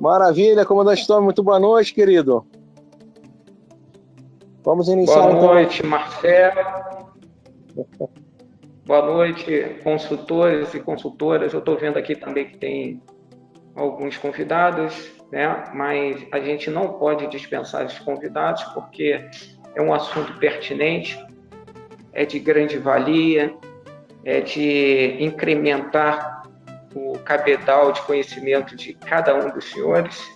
Maravilha, comandante Tom, muito boa noite, querido. Vamos iniciar Boa então. noite, Marcelo. Boa noite, consultores e consultoras. Eu estou vendo aqui também que tem alguns convidados, né? Mas a gente não pode dispensar os convidados porque é um assunto pertinente, é de grande valia, é de incrementar o cabedal de conhecimento de cada um dos senhores.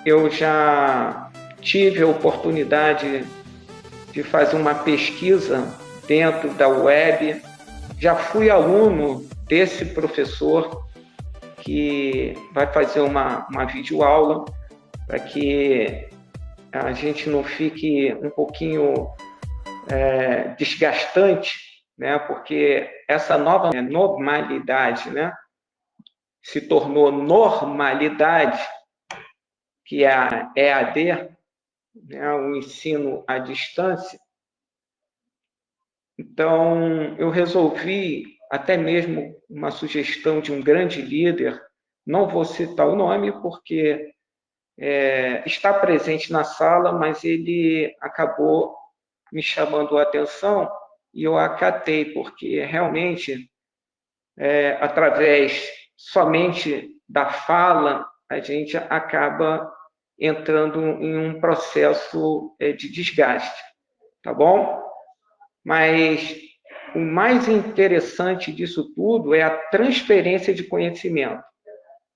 Eu já tive a oportunidade de fazer uma pesquisa dentro da web, já fui aluno desse professor que vai fazer uma videoaula para que a gente não fique um pouquinho desgastante, né? Porque essa nova normalidade, né, se tornou normalidade, que é a EAD, né, o ensino à distância. Então, eu resolvi, até mesmo uma sugestão de um grande líder, não vou citar o nome, porque está presente na sala, mas ele acabou me chamando a atenção e eu acatei, porque realmente, através somente da fala, a gente acaba entrando em um processo de desgaste, tá bom? Mas o mais interessante disso tudo é a transferência de conhecimento,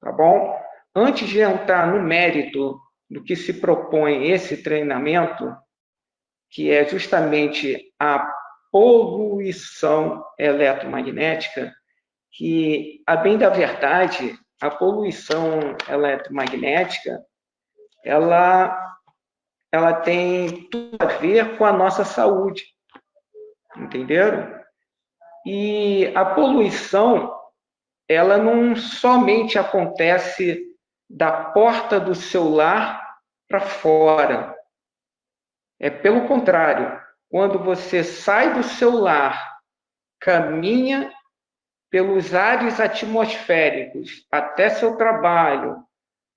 tá bom? Antes de entrar no mérito do que se propõe esse treinamento, que é justamente a poluição eletromagnética, que, a bem da verdade, a poluição eletromagnética, ela tem tudo a ver com a nossa saúde, entenderam? E a poluição, ela não somente acontece da porta do seu lar para fora. É pelo contrário, quando você sai do seu lar, caminha pelos ares atmosféricos até seu trabalho,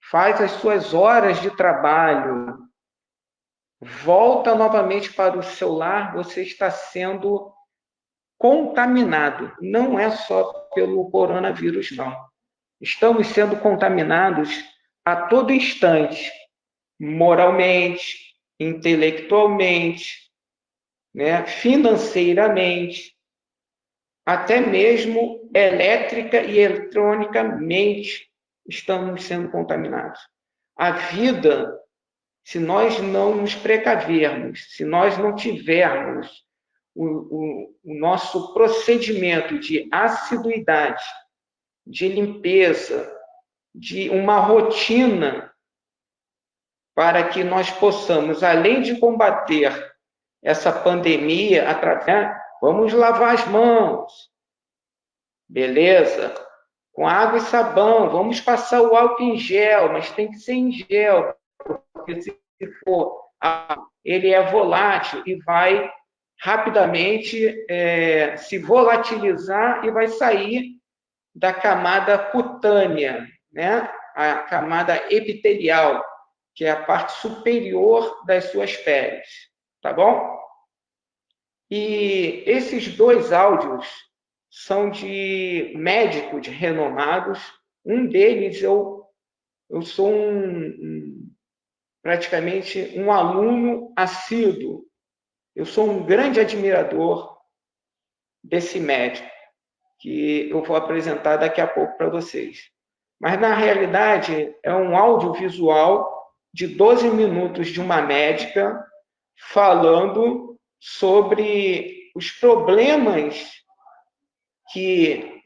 faz as suas horas de trabalho, volta novamente para o seu lar, você está sendo contaminado. Não é só pelo coronavírus, não. Estamos sendo contaminados a todo instante, moralmente, intelectualmente, né, financeiramente, até mesmo elétrica e eletronicamente estamos sendo contaminados. A vida, se nós não nos precavermos, se nós não tivermos o nosso procedimento de assiduidade, de limpeza, de uma rotina para que nós possamos, além de combater essa pandemia, vamos lavar as mãos, beleza? Com água e sabão, vamos passar o álcool em gel, mas tem que ser em gel, porque se for, ele é volátil e vai rapidamente se volatilizar e vai sair da camada cutânea, né? A camada epitelial, que é a parte superior das suas peles, tá bom? E esses dois áudios são de médicos renomados. Um deles eu sou praticamente um aluno assíduo. Eu sou um grande admirador desse médico, que eu vou apresentar daqui a pouco para vocês. Mas, na realidade, é um audiovisual de 12 minutos de uma médica falando sobre os problemas que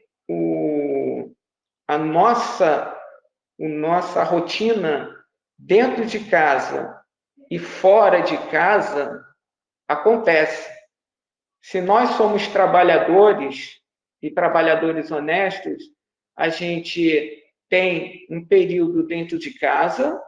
a nossa rotina dentro de casa e fora de casa acontece. Se nós somos trabalhadores e trabalhadores honestos, a gente tem um período dentro de casa,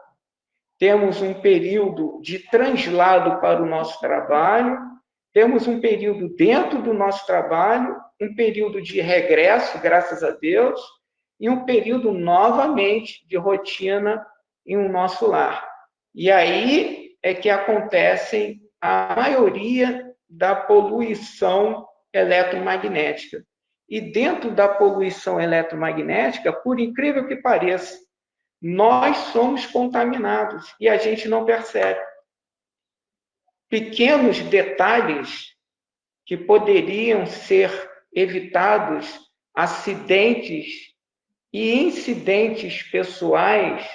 temos um período de translado para o nosso trabalho, temos um período dentro do nosso trabalho, um período de regresso, graças a Deus, e um período novamente de rotina em um nosso lar. E aí é que acontecem a maioria da poluição eletromagnética. E dentro da poluição eletromagnética, por incrível que pareça, nós somos contaminados e a gente não percebe. Pequenos detalhes que poderiam ser evitados, acidentes e incidentes pessoais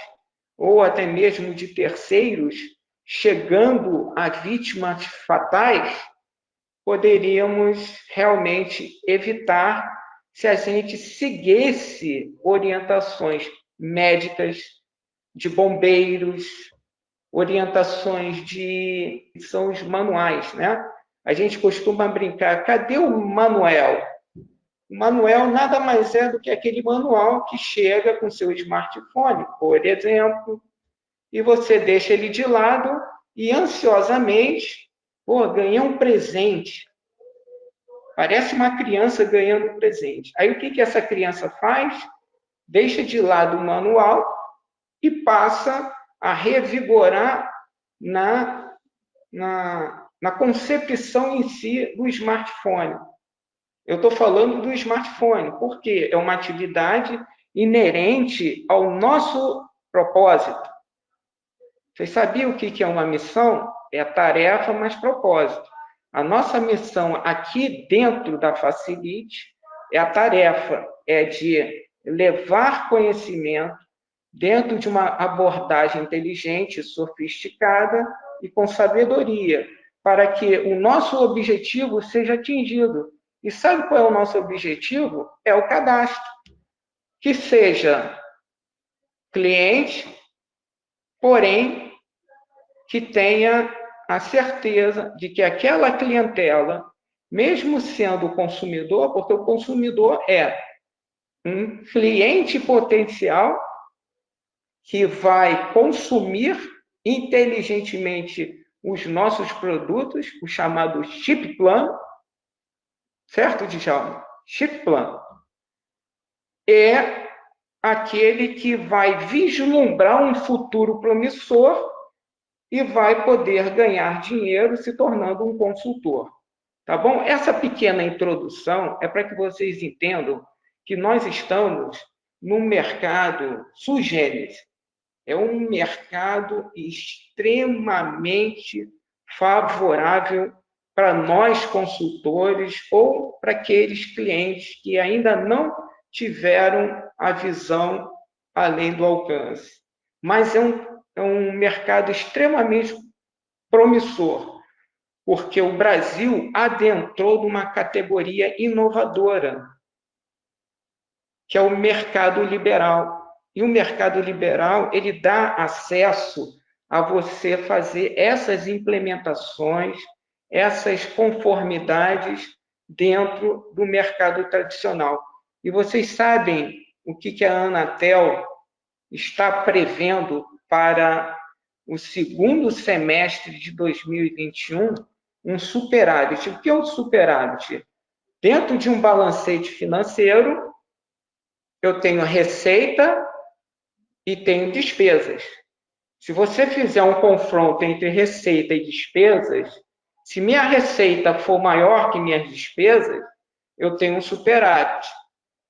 ou até mesmo de terceiros, chegando a vítimas fatais, poderíamos realmente evitar se a gente seguisse orientações médicas, de bombeiros, orientações de... são os manuais, né? A gente costuma brincar, cadê o manual? O manual nada mais é do que aquele manual que chega com seu smartphone, por exemplo, e você deixa ele de lado e ansiosamente, ganhei um presente. Parece uma criança ganhando um presente. Aí o que essa criança faz? Deixa de lado o manual e passa a revigorar na concepção em si do smartphone. Eu estou falando do smartphone, porque é uma atividade inerente ao nosso propósito. Vocês sabiam o que é uma missão? É tarefa mais propósito. A nossa missão aqui dentro da Facilite é a tarefa, é de levar conhecimento dentro de uma abordagem inteligente, sofisticada e com sabedoria, para que o nosso objetivo seja atingido. E sabe qual é o nosso objetivo? É o cadastro. Que seja cliente, porém, que tenha a certeza de que aquela clientela, mesmo sendo consumidor, porque o consumidor é um cliente potencial que vai consumir inteligentemente os nossos produtos, o chamado chip plano, certo, Djalma? Chip plano é aquele que vai vislumbrar um futuro promissor e vai poder ganhar dinheiro se tornando um consultor. Tá bom? Essa pequena introdução é para que vocês entendam que nós estamos num mercado sui generis. É um mercado extremamente favorável para nós consultores ou para aqueles clientes que ainda não tiveram a visão além do alcance. Mas é um mercado extremamente promissor, porque o Brasil adentrou numa categoria inovadora, que é o mercado liberal. E o mercado liberal, ele dá acesso a você fazer essas implementações, essas conformidades dentro do mercado tradicional. E vocês sabem o que a Anatel está prevendo para o segundo semestre de 2021, um superávit. O que é um superávit? Dentro de um balancete financeiro, eu tenho receita e tenho despesas. Se você fizer um confronto entre receita e despesas, se minha receita for maior que minhas despesas, eu tenho um superávit.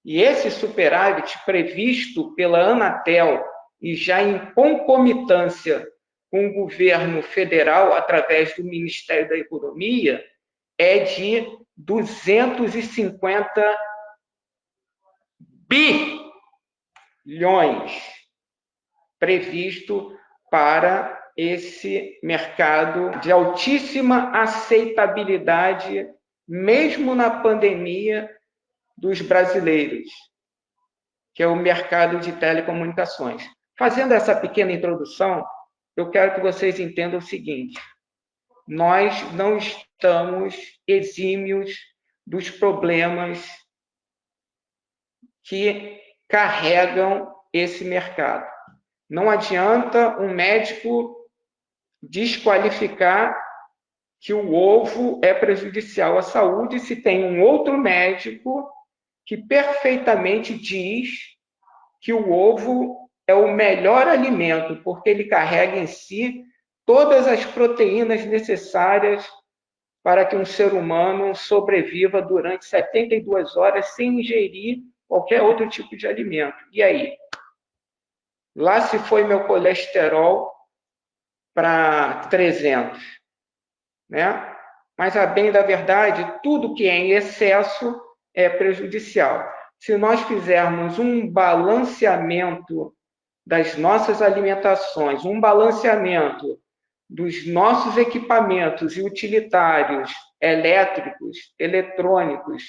E esse superávit previsto pela Anatel e já em concomitância com o governo federal, através do Ministério da Economia, é de 250 bilhões previsto para esse mercado de altíssima aceitabilidade, mesmo na pandemia, dos brasileiros, que é o mercado de telecomunicações. Fazendo essa pequena introdução, eu quero que vocês entendam o seguinte: nós não estamos exímios dos problemas que carregam esse mercado. Não adianta um médico desqualificar que o ovo é prejudicial à saúde se tem um outro médico que perfeitamente diz que o ovo é o melhor alimento, porque ele carrega em si todas as proteínas necessárias para que um ser humano sobreviva durante 72 horas sem ingerir qualquer outro tipo de alimento. E aí? Lá se foi meu colesterol para 300, né? Mas, a bem da verdade, tudo que é em excesso é prejudicial. Se nós fizermos um balanceamento das nossas alimentações, um balanceamento dos nossos equipamentos e utilitários elétricos, eletrônicos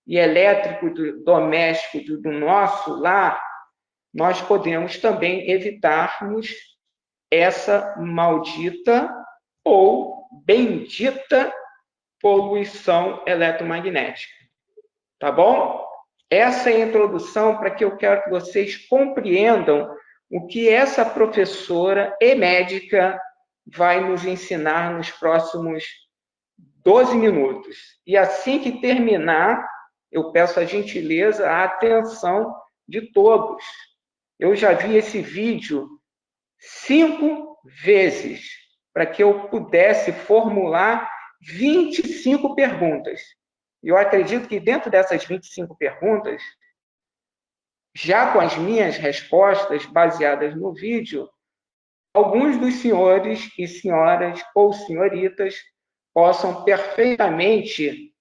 e elétricos domésticos do nosso lar, nós podemos também evitarmos essa maldita ou bendita poluição eletromagnética. Tá bom? Essa é a introdução para que eu quero que vocês compreendam o que essa professora e médica vai nos ensinar nos próximos 12 minutos. E assim que terminar, eu peço a gentileza, a atenção de todos. Eu já vi esse vídeo 5 vezes para que eu pudesse formular 25 perguntas. E eu acredito que dentro dessas 25 perguntas, já com as minhas respostas baseadas no vídeo, alguns dos senhores e senhoras ou senhoritas possam perfeitamente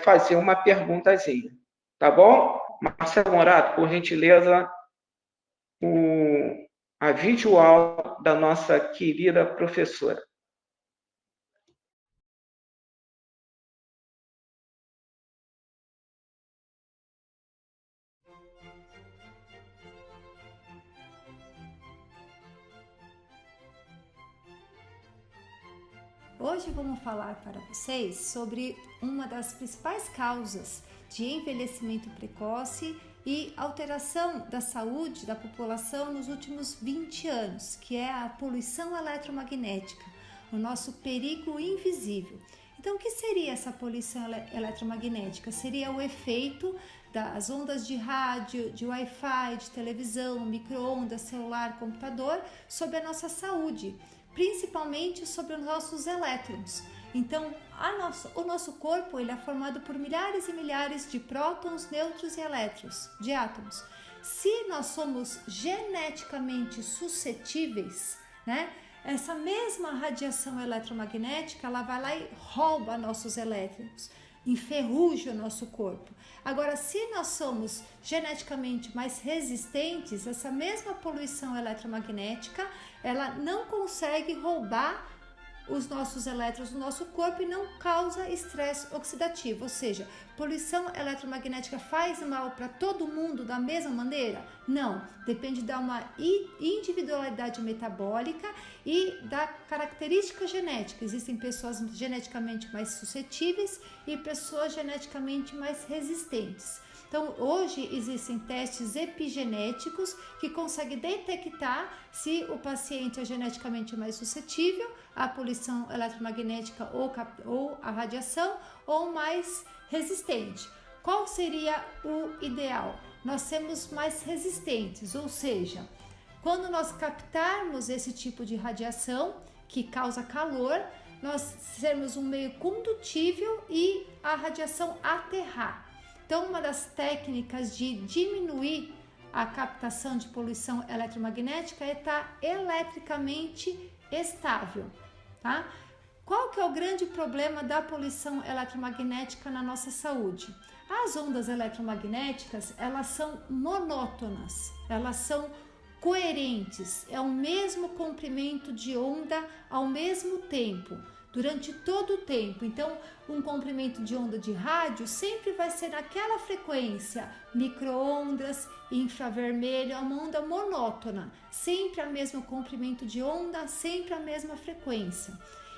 fazer uma perguntazinha. Tá bom? Marcelo Morato, por gentileza, a videoaula da nossa querida professora. Hoje vamos falar para vocês sobre uma das principais causas de envelhecimento precoce e alteração da saúde da população nos últimos 20 anos, que é a poluição eletromagnética, o nosso perigo invisível. Então, o que seria essa poluição eletromagnética? Seria o efeito das ondas de rádio, de Wi-Fi, de televisão, micro-ondas, celular, computador sobre a nossa saúde, principalmente sobre os nossos elétrons. Então, o nosso corpo ele é formado por milhares e milhares de prótons, nêutrons e elétrons, de átomos. Se nós somos geneticamente suscetíveis, né, essa mesma radiação eletromagnética, ela vai lá e rouba nossos elétrons, enferruja o nosso corpo. Agora, se nós somos geneticamente mais resistentes, essa mesma poluição eletromagnética, ela não consegue roubar os nossos elétrons do nosso corpo e não causa estresse oxidativo, ou seja, poluição eletromagnética faz mal para todo mundo da mesma maneira? Não, depende de uma individualidade metabólica e da característica genética. Existem pessoas geneticamente mais suscetíveis e pessoas geneticamente mais resistentes. Então, hoje existem testes epigenéticos que conseguem detectar se o paciente é geneticamente mais suscetível à poluição eletromagnética ou à radiação ou mais resistente. Qual seria o ideal? Nós sermos mais resistentes, ou seja, quando nós captarmos esse tipo de radiação que causa calor, nós sermos um meio condutível e a radiação aterrar. Então, uma das técnicas de diminuir a captação de poluição eletromagnética é estar eletricamente estável, tá? Qual que é o grande problema da poluição eletromagnética na nossa saúde? As ondas eletromagnéticas, elas são monótonas, elas são coerentes, é o mesmo comprimento de onda ao mesmo tempo, durante todo o tempo. Então, um comprimento de onda de rádio sempre vai ser naquela frequência, micro-ondas, infravermelho, é uma onda monótona, sempre o mesmo comprimento de onda, sempre a mesma frequência.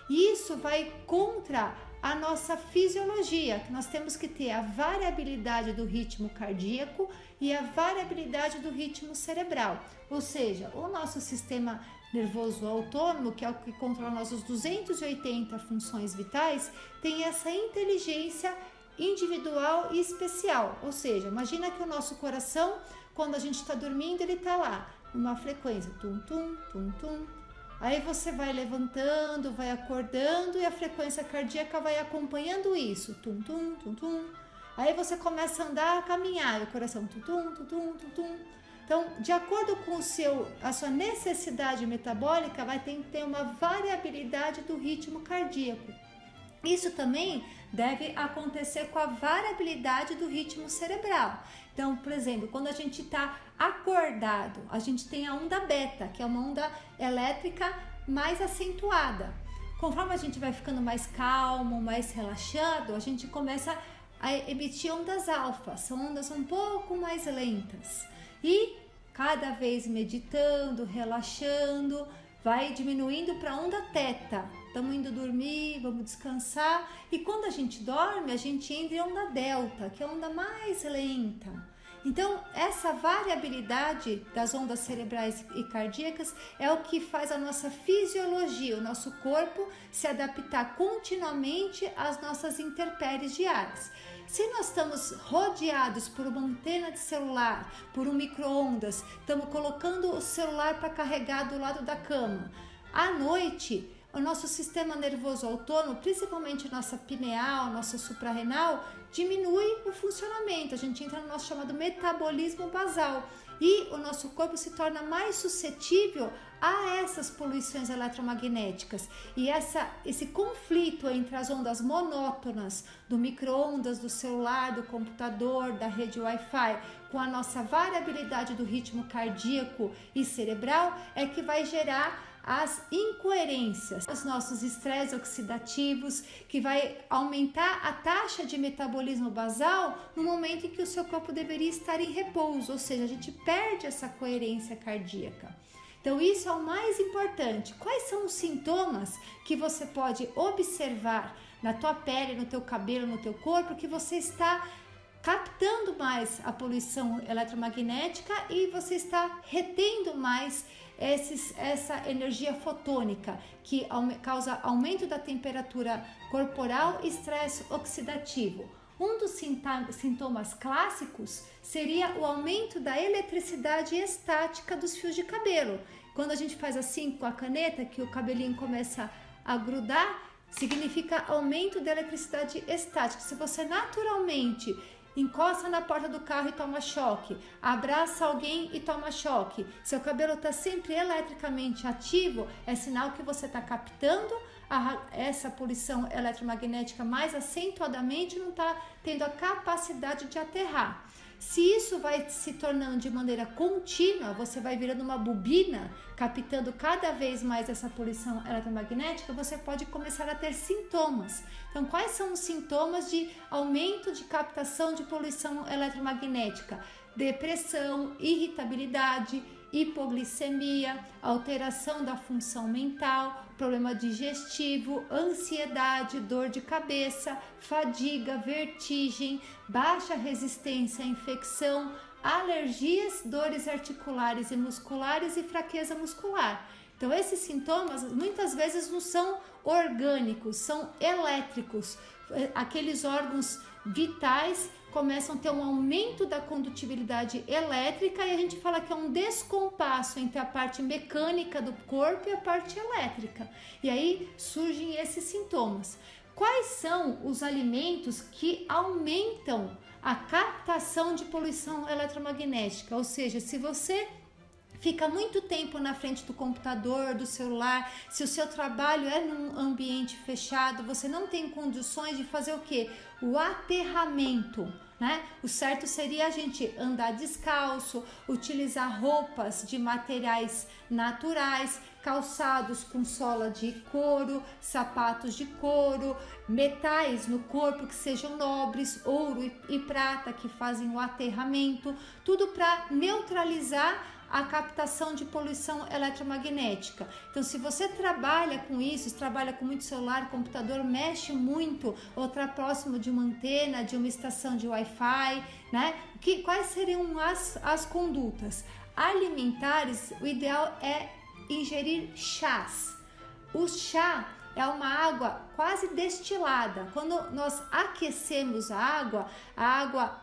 E isso vai contra a nossa fisiologia, que nós temos que ter a variabilidade do ritmo cardíaco e a variabilidade do ritmo cerebral, ou seja, o nosso sistema nervoso autônomo, que é o que controla nossas 280 funções vitais, tem essa inteligência individual e especial, ou seja, imagina que o nosso coração quando a gente está dormindo, ele está lá, numa frequência, tum, tum, tum, tum. Aí você vai levantando, vai acordando e a frequência cardíaca vai acompanhando isso, tum, tum, tum, tum. Aí você começa a andar, a caminhar, e o coração, tum, tum, tum, tum, tum, tum. Então, de acordo com a sua necessidade metabólica, vai ter que ter uma variabilidade do ritmo cardíaco. Isso também deve acontecer com a variabilidade do ritmo cerebral. Então, por exemplo, quando a gente está acordado, a gente tem a onda beta, que é uma onda elétrica mais acentuada. Conforme a gente vai ficando mais calmo, mais relaxado, a gente começa a emitir ondas alfa, são ondas um pouco mais lentas. E cada vez meditando, relaxando, vai diminuindo para onda teta. Estamos indo dormir, vamos descansar. E quando a gente dorme, a gente entra em onda delta, que é a onda mais lenta. Então, essa variabilidade das ondas cerebrais e cardíacas é o que faz a nossa fisiologia, o nosso corpo se adaptar continuamente às nossas intempéries diárias. Se nós estamos rodeados por uma antena de celular, por um micro-ondas, estamos colocando o celular para carregar do lado da cama, à noite, o nosso sistema nervoso autônomo, principalmente nossa pineal, nossa suprarrenal, diminui o funcionamento. A gente entra no nosso chamado metabolismo basal e o nosso corpo se torna mais suscetível a essas poluições eletromagnéticas. E esse conflito entre as ondas monótonas do micro-ondas, do celular, do computador, da rede Wi-Fi, com a nossa variabilidade do ritmo cardíaco e cerebral, é que vai gerar as incoerências, os nossos estresses oxidativos, que vai aumentar a taxa de metabolismo basal no momento em que o seu corpo deveria estar em repouso, ou seja, a gente perde essa coerência cardíaca. Então isso é o mais importante. Quais são os sintomas que você pode observar na tua pele, no teu cabelo, no teu corpo, que você está captando mais a poluição eletromagnética e você está retendo mais essa energia fotônica que causa aumento da temperatura corporal e estresse oxidativo. Um dos sintomas clássicos seria o aumento da eletricidade estática dos fios de cabelo. Quando a gente faz assim com a caneta, que o cabelinho começa a grudar, significa aumento da eletricidade estática. Se você naturalmente encosta na porta do carro e toma choque, abraça alguém e toma choque, seu cabelo está sempre eletricamente ativo, é sinal que você está captando essa poluição eletromagnética mais acentuadamente, não está tendo a capacidade de aterrar. Se isso vai se tornando de maneira contínua, você vai virando uma bobina, captando cada vez mais essa poluição eletromagnética, você pode começar a ter sintomas. Então, quais são os sintomas de aumento de captação de poluição eletromagnética? Depressão, irritabilidade, hipoglicemia, alteração da função mental, problema digestivo, ansiedade, dor de cabeça, fadiga, vertigem, baixa resistência à infecção, alergias, dores articulares e musculares e fraqueza muscular. Então, esses sintomas muitas vezes não são orgânicos, são elétricos. Aqueles órgãos vitais começam a ter um aumento da condutibilidade elétrica e a gente fala que é um descompasso entre a parte mecânica do corpo e a parte elétrica. E aí surgem esses sintomas. Quais são os alimentos que aumentam a captação de poluição eletromagnética? Ou seja, se você fica muito tempo na frente do computador, do celular, se o seu trabalho é num ambiente fechado, você não tem condições de fazer o quê? O aterramento, né? O certo seria a gente andar descalço, utilizar roupas de materiais naturais, calçados com sola de couro, sapatos de couro, metais no corpo que sejam nobres, ouro e prata que fazem o aterramento, tudo para neutralizar a captação de poluição eletromagnética. Então, se você trabalha com isso, trabalha com muito celular, computador, mexe muito, ou está próximo de uma antena, de uma estação de Wi-Fi, né? Quais seriam as condutas alimentares? O ideal é ingerir chás. O chá é uma água quase destilada. Quando nós aquecemos a água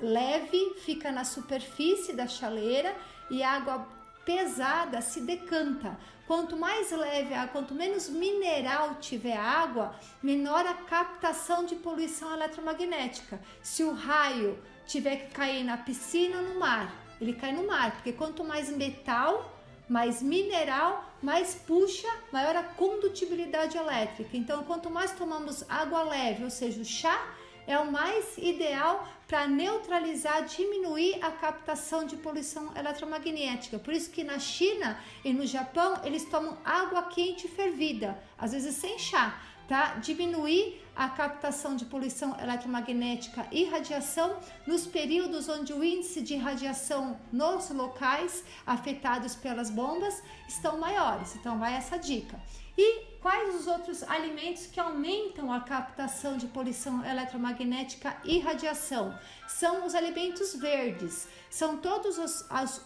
leve fica na superfície da chaleira e a água pesada se decanta. Quanto mais leve a água, quanto menos mineral tiver a água, menor a captação de poluição eletromagnética. Se o raio tiver que cair na piscina ou no mar, ele cai no mar, porque quanto mais metal, mais mineral, mais puxa, maior a condutibilidade elétrica. Então, quanto mais tomamos água leve, ou seja, o chá, é o mais ideal para neutralizar, diminuir a captação de poluição eletromagnética. Por isso que na China e no Japão eles tomam água quente fervida, às vezes sem chá, para diminuir a captação de poluição eletromagnética e radiação nos períodos onde o índice de radiação nos locais afetados pelas bombas estão maiores. Então vai essa dica. E quais os outros alimentos que aumentam a captação de poluição eletromagnética e radiação? São os alimentos verdes. São todos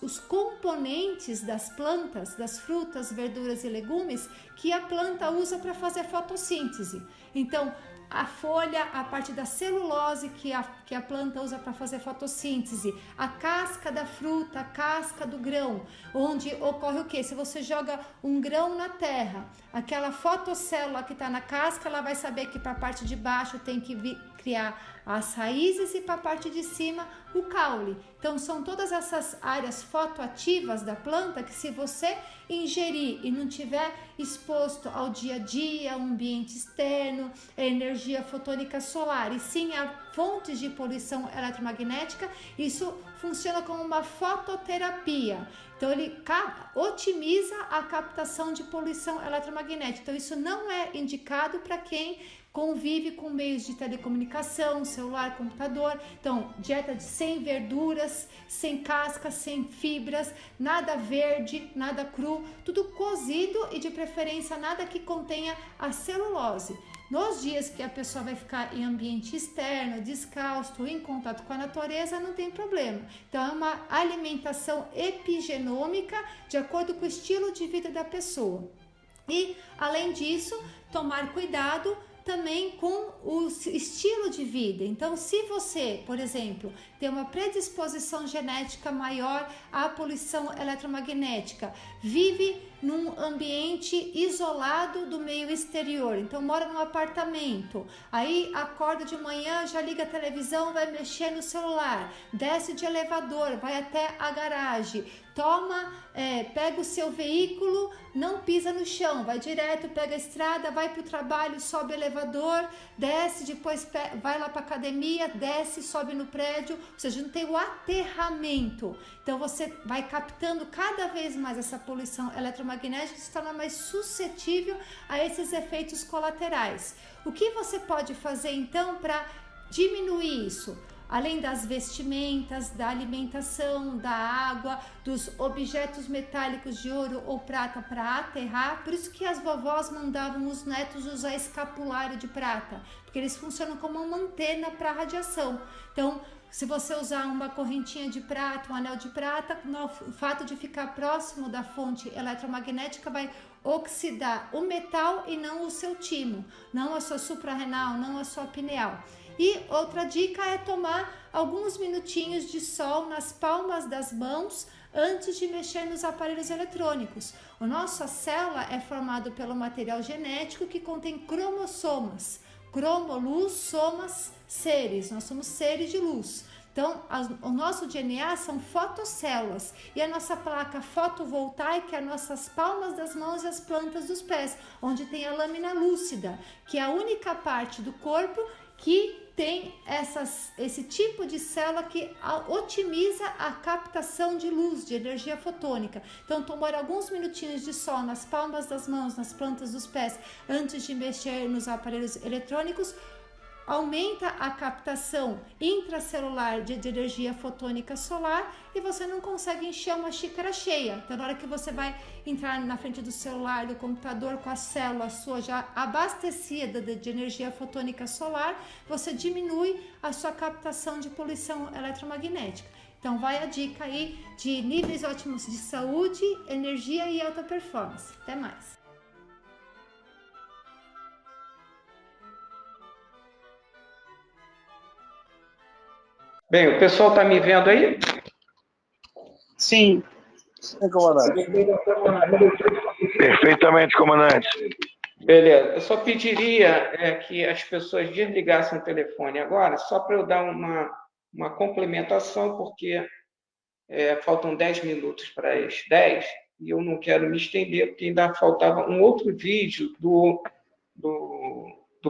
os componentes das plantas, das frutas, verduras e legumes que a planta usa para fazer fotossíntese. Então, a folha, a parte da celulose que a planta usa para fazer fotossíntese, a casca da fruta, a casca do grão, onde ocorre o que? Se você joga um grão na terra, aquela fotocélula que está na casca, ela vai saber que para a parte de baixo tem que criar as raízes e para a parte de cima o caule. Então são todas essas áreas fotoativas da planta que, se você ingerir e não tiver exposto ao dia a dia, ao ambiente externo, a energia fotônica solar, e sim a fontes de poluição eletromagnética, isso funciona como uma fototerapia. Então ele otimiza a captação de poluição eletromagnética. Então isso não é indicado para quem convive com meios de telecomunicação, celular, computador. Então, dieta sem verduras, sem casca, sem fibras, nada verde, nada cru, tudo cozido e de preferência nada que contenha a celulose. Nos dias que a pessoa vai ficar em ambiente externo, descalço, em contato com a natureza, não tem problema. Então é uma alimentação epigenômica de acordo com o estilo de vida da pessoa. E, além disso, tomar cuidado também com o estilo de vida. Então, se você, por exemplo, tem uma predisposição genética maior à poluição eletromagnética, vive num ambiente isolado do meio exterior, então mora num apartamento, aí acorda de manhã, já liga a televisão, vai mexer no celular, desce de elevador, vai até a garagem, pega o seu veículo, não pisa no chão, vai direto, pega a estrada, vai para o trabalho, sobe o elevador, desce, depois vai lá para a academia, desce, sobe no prédio, ou seja, não tem o aterramento. Então você vai captando cada vez mais essa poluição eletromagnética, se torna mais suscetível a esses efeitos colaterais. O que você pode fazer então para diminuir isso? Além das vestimentas, da alimentação, da água, dos objetos metálicos de ouro ou prata para aterrar. Por isso que as vovós mandavam os netos usar escapulário de prata, porque eles funcionam como uma antena para radiação. Então, se você usar uma correntinha de prata, um anel de prata, o fato de ficar próximo da fonte eletromagnética vai oxidar o metal e não o seu timo, não a sua suprarrenal, não a sua pineal. E outra dica é tomar alguns minutinhos de sol nas palmas das mãos antes de mexer nos aparelhos eletrônicos. A nossa célula é formada pelo material genético que contém cromossomas. Cromo, luz, somas, seres. Nós somos seres de luz. Então, o nosso DNA são fotocélulas e a nossa placa fotovoltaica é as nossas palmas das mãos e as plantas dos pés, onde tem a lâmina lúcida, que é a única parte do corpo que tem esse tipo de célula que otimiza a captação de luz, de energia fotônica. Então, tomar alguns minutinhos de sol nas palmas das mãos, nas plantas dos pés, antes de mexer nos aparelhos eletrônicos, aumenta a captação intracelular de energia fotônica solar e você não consegue encher uma xícara cheia. Então, na hora que você vai entrar na frente do celular, do computador, com a célula sua já abastecida de energia fotônica solar, você diminui a sua captação de poluição eletromagnética. Então, vai a dica aí de níveis ótimos de saúde, energia e alta performance. Até mais! Bem, o pessoal está me vendo aí? Sim. Sim, comandante. Perfeitamente, comandante. Beleza. Eu só pediria que as pessoas desligassem o telefone agora, só para eu dar uma complementação, porque faltam 10 minutos para as 10 e eu não quero me estender, porque ainda faltava um outro vídeo do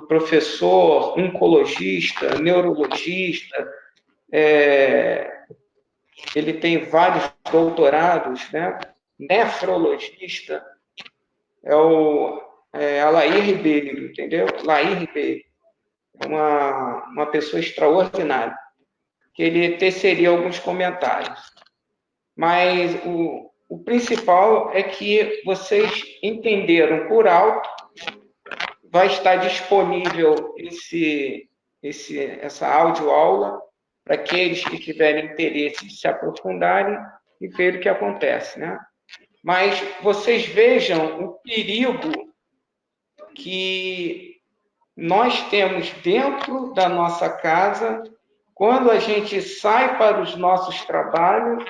professor oncologista, neurologista, ele tem vários doutorados, né? Nefrologista, Alair Ribeiro, entendeu? Lair Ribeiro, é uma pessoa extraordinária, que ele teceria alguns comentários. Mas o principal é que vocês entenderam por alto, vai estar disponível essa audioaula para aqueles que tiverem interesse de se aprofundarem e ver o que acontece, né? Mas vocês vejam o perigo que nós temos dentro da nossa casa quando a gente sai para os nossos trabalhos,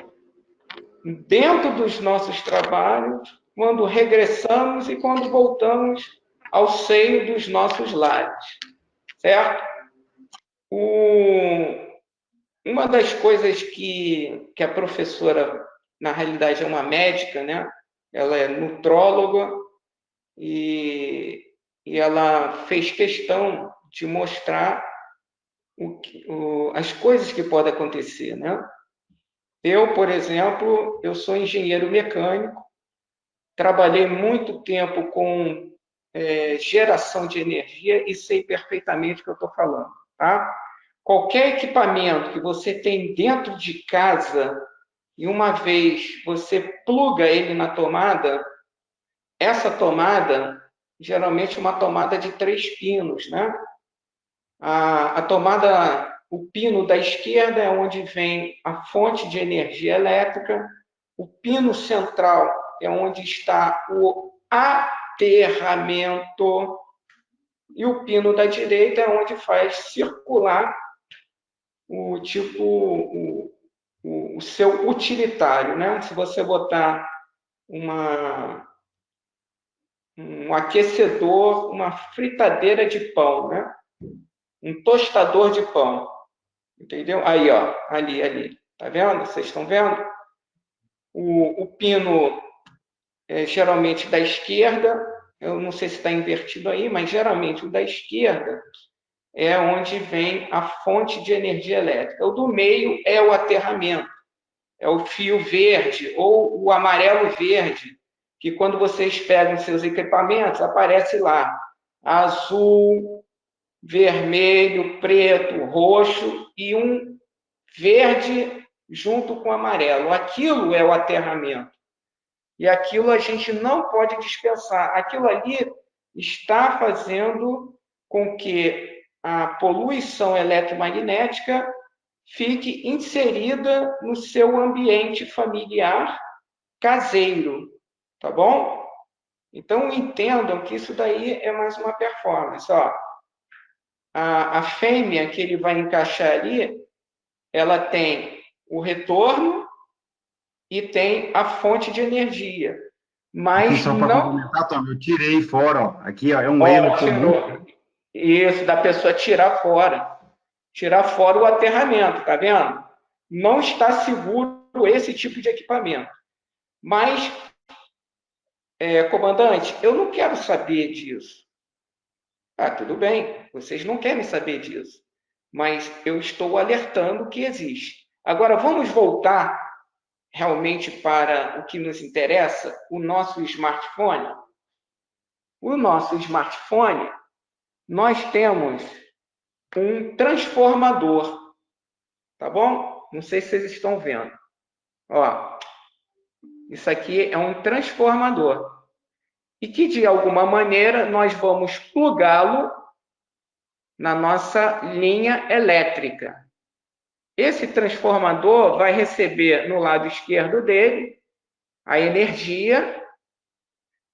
dentro dos nossos trabalhos, quando regressamos e quando voltamos ao seio dos nossos lares, certo? Uma das coisas que a professora, na realidade, é uma médica, né? Ela é nutróloga e ela fez questão de mostrar as coisas que podem acontecer, né? Eu, por exemplo, eu sou engenheiro mecânico, trabalhei muito tempo com geração de energia e sei perfeitamente o que eu estou falando, tá? Qualquer equipamento que você tem dentro de casa e uma vez você pluga ele na tomada, essa tomada, geralmente uma tomada de 3 pinos, né? A tomada, o pino da esquerda é onde vem a fonte de energia elétrica, o pino central é onde está o aterramento e o pino da direita é onde faz circular o seu utilitário, né? Se você botar um aquecedor, uma fritadeira de pão, né? Um tostador de pão, entendeu? Aí, ó, ali, tá vendo? Vocês estão vendo? O pino geralmente da esquerda, eu não sei se está invertido aí, mas geralmente o da esquerda é onde vem a fonte de energia elétrica. O do meio é o aterramento, é o fio verde ou o amarelo-verde, que quando vocês pegam seus equipamentos, aparece lá azul, vermelho, preto, roxo e um verde junto com amarelo. Aquilo é o aterramento. E aquilo a gente não pode dispensar. Aquilo ali está fazendo com que a poluição eletromagnética fique inserida no seu ambiente familiar caseiro, tá bom? Então, entendam que isso daí é mais uma performance. Ó, a fêmea que ele vai encaixar ali, ela tem o retorno e tem a fonte de energia. Mas só para não... complementar, Tom, eu tirei fora, ó. Aqui, ó, é um erro comum. Isso, da pessoa tirar fora. Tirar fora o aterramento, tá vendo? Não está seguro esse tipo de equipamento. Mas, comandante, eu não quero saber disso. Ah, tudo bem, vocês não querem saber disso. Mas eu estou alertando que existe. Agora, vamos voltar realmente para o que nos interessa, o nosso smartphone. O nosso smartphone, nós temos um transformador, tá bom? Não sei se vocês estão vendo. Ó, isso aqui é um transformador. E que, de alguma maneira, nós vamos plugá-lo na nossa linha elétrica. Esse transformador vai receber no lado esquerdo dele a energia,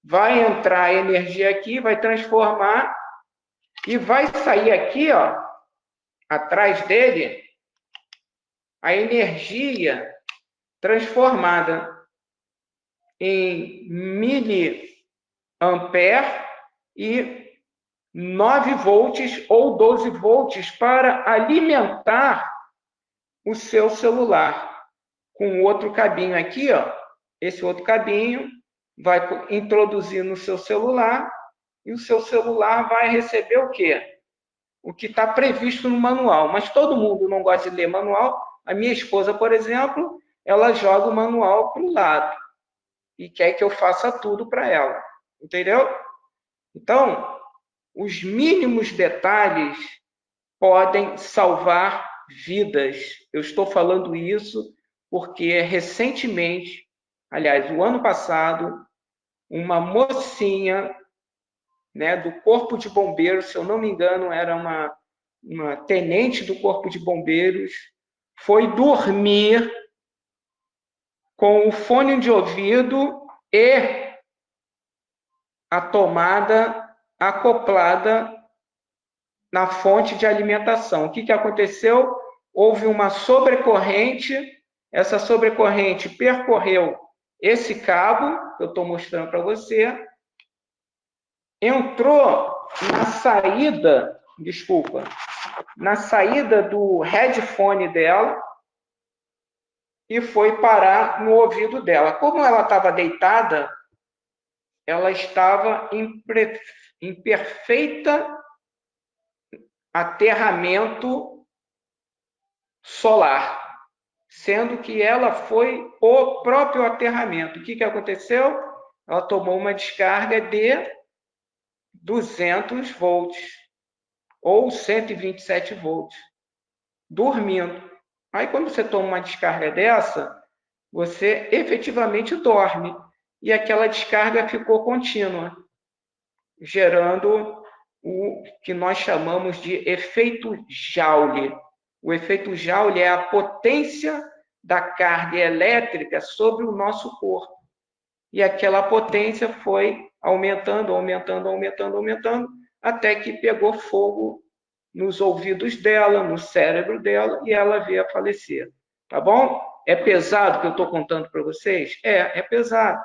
vai entrar a energia aqui, vai transformar e vai sair aqui, ó, atrás dele, a energia transformada em miliampere e 9 volts ou 12 volts para alimentar o seu celular. Com outro cabinho aqui, ó, esse outro cabinho vai introduzir no seu celular e o seu celular vai receber o quê? O que está previsto no manual. Mas todo mundo não gosta de ler manual. A minha esposa, por exemplo, ela joga o manual para o lado e quer que eu faça tudo para ela. Entendeu? Então, os mínimos detalhes podem salvar vidas. Eu estou falando isso porque recentemente, aliás, o ano passado, uma mocinha, né, do Corpo de Bombeiros, se eu não me engano, era uma tenente do Corpo de Bombeiros, foi dormir com o fone de ouvido e a tomada acoplada na fonte de alimentação. O que aconteceu? Houve uma sobrecorrente, essa sobrecorrente percorreu esse cabo, que eu estou mostrando para você, entrou na saída, na saída do headphone dela e foi parar no ouvido dela. Como ela estava deitada, ela estava em perfeita aterramento solar, sendo que ela foi o próprio aterramento. O que aconteceu? Ela tomou uma descarga de 200 volts ou 127 volts, dormindo. Aí, quando você toma uma descarga dessa, você efetivamente dorme e aquela descarga ficou contínua, gerando o que nós chamamos de efeito Joule. O efeito Joule é a potência da carga elétrica sobre o nosso corpo. E aquela potência foi aumentando, até que pegou fogo nos ouvidos dela, no cérebro dela, e ela veio a falecer. Tá bom? É pesado o que eu estou contando para vocês? É pesado.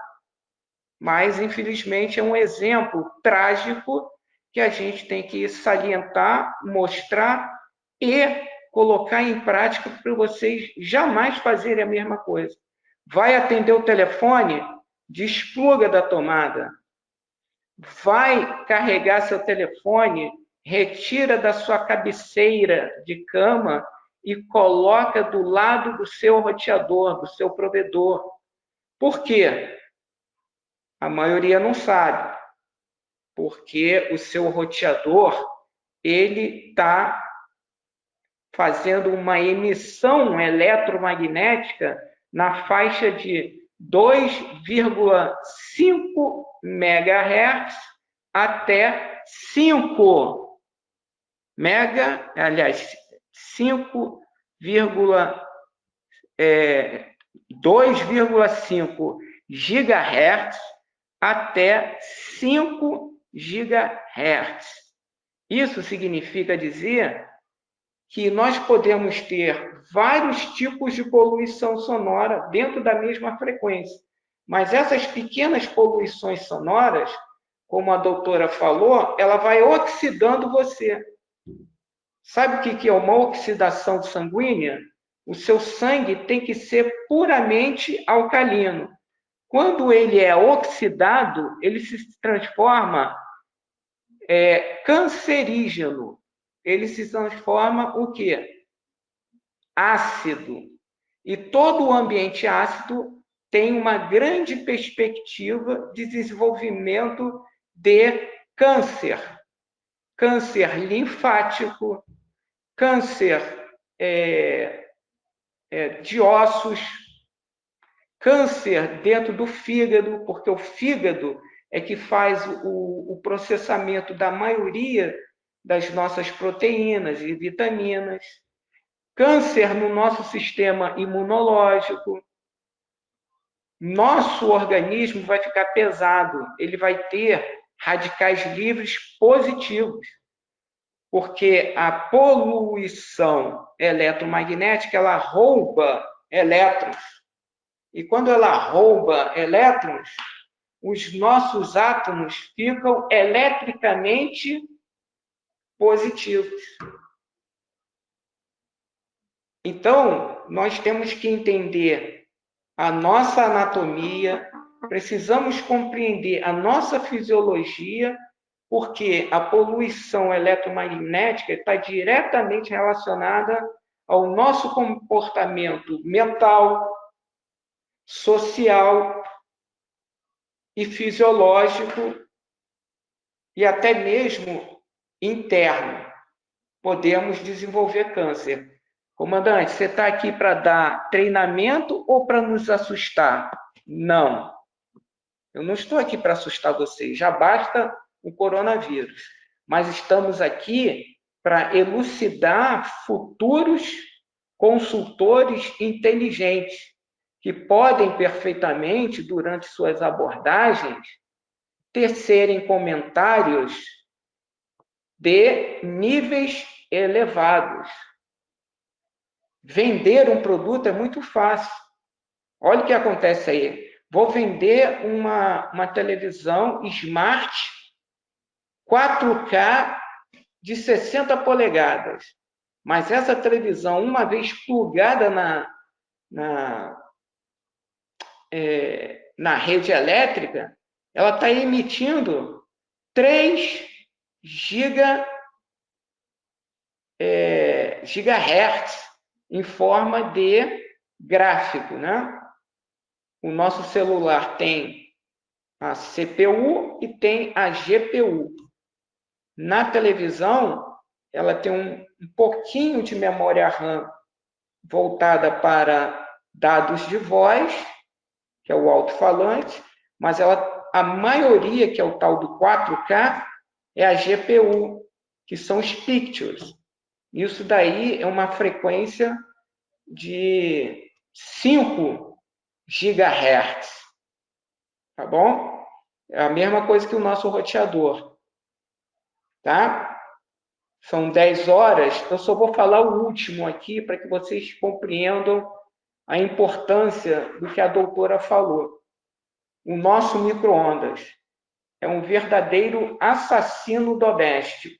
Mas, infelizmente, é um exemplo trágico que a gente tem que salientar, mostrar e colocar em prática para vocês jamais fazerem a mesma coisa. Vai atender o telefone, despluga da tomada. Vai carregar seu telefone, retira da sua cabeceira de cama e coloca do lado do seu roteador, do seu provedor. Por quê? A maioria não sabe. Porque o seu roteador, ele está fazendo uma emissão eletromagnética na faixa de 2,5 MHz até 5 mega, aliás, 2,5 GHz até 5 GHz. Isso significa dizer que nós podemos ter vários tipos de poluição sonora dentro da mesma frequência. Mas essas pequenas poluições sonoras, como a doutora falou, ela vai oxidando você. Sabe o que é uma oxidação sanguínea? O seu sangue tem que ser puramente alcalino. Quando ele é oxidado, ele se transforma cancerígeno. Ele se transforma o quê? Ácido. E todo o ambiente ácido tem uma grande perspectiva de desenvolvimento de câncer. Câncer linfático, câncer de ossos, câncer dentro do fígado, porque o fígado é que faz o processamento da maioria das nossas proteínas e vitaminas, câncer no nosso sistema imunológico. Nosso organismo vai ficar pesado, ele vai ter radicais livres positivos. porque a poluição eletromagnética, ela rouba elétrons. E quando ela rouba elétrons, os nossos átomos ficam eletricamente positivos. Então, nós temos que entender a nossa anatomia, precisamos compreender a nossa fisiologia, porque a poluição eletromagnética está diretamente relacionada ao nosso comportamento mental, social e fisiológico e até mesmo interno. Podemos desenvolver câncer. Comandante, você está aqui para dar treinamento ou para nos assustar? Não. Eu não estou aqui para assustar vocês. Já basta o coronavírus. Mas estamos aqui para elucidar futuros consultores inteligentes que podem perfeitamente, durante suas abordagens, tecerem comentários de níveis elevados. Vender um produto é muito fácil. Olha o que acontece aí. Vou vender uma televisão Smart 4K de 60 polegadas. Mas essa televisão, uma vez plugada na rede elétrica, ela está emitindo 3 gigahertz em forma de gráfico, né? O nosso celular tem a CPU e tem a GPU. Na televisão, ela tem um pouquinho de memória RAM voltada para dados de voz, que é o alto-falante, mas a maioria, que é o tal do 4K, é a GPU, que são os pictures. Isso daí é uma frequência de 5 gigahertz. Tá bom? É a mesma coisa que o nosso roteador. Tá? São 10 horas. Eu só vou falar o último aqui para que vocês compreendam a importância do que a doutora falou. O nosso micro-ondas é um verdadeiro assassino doméstico.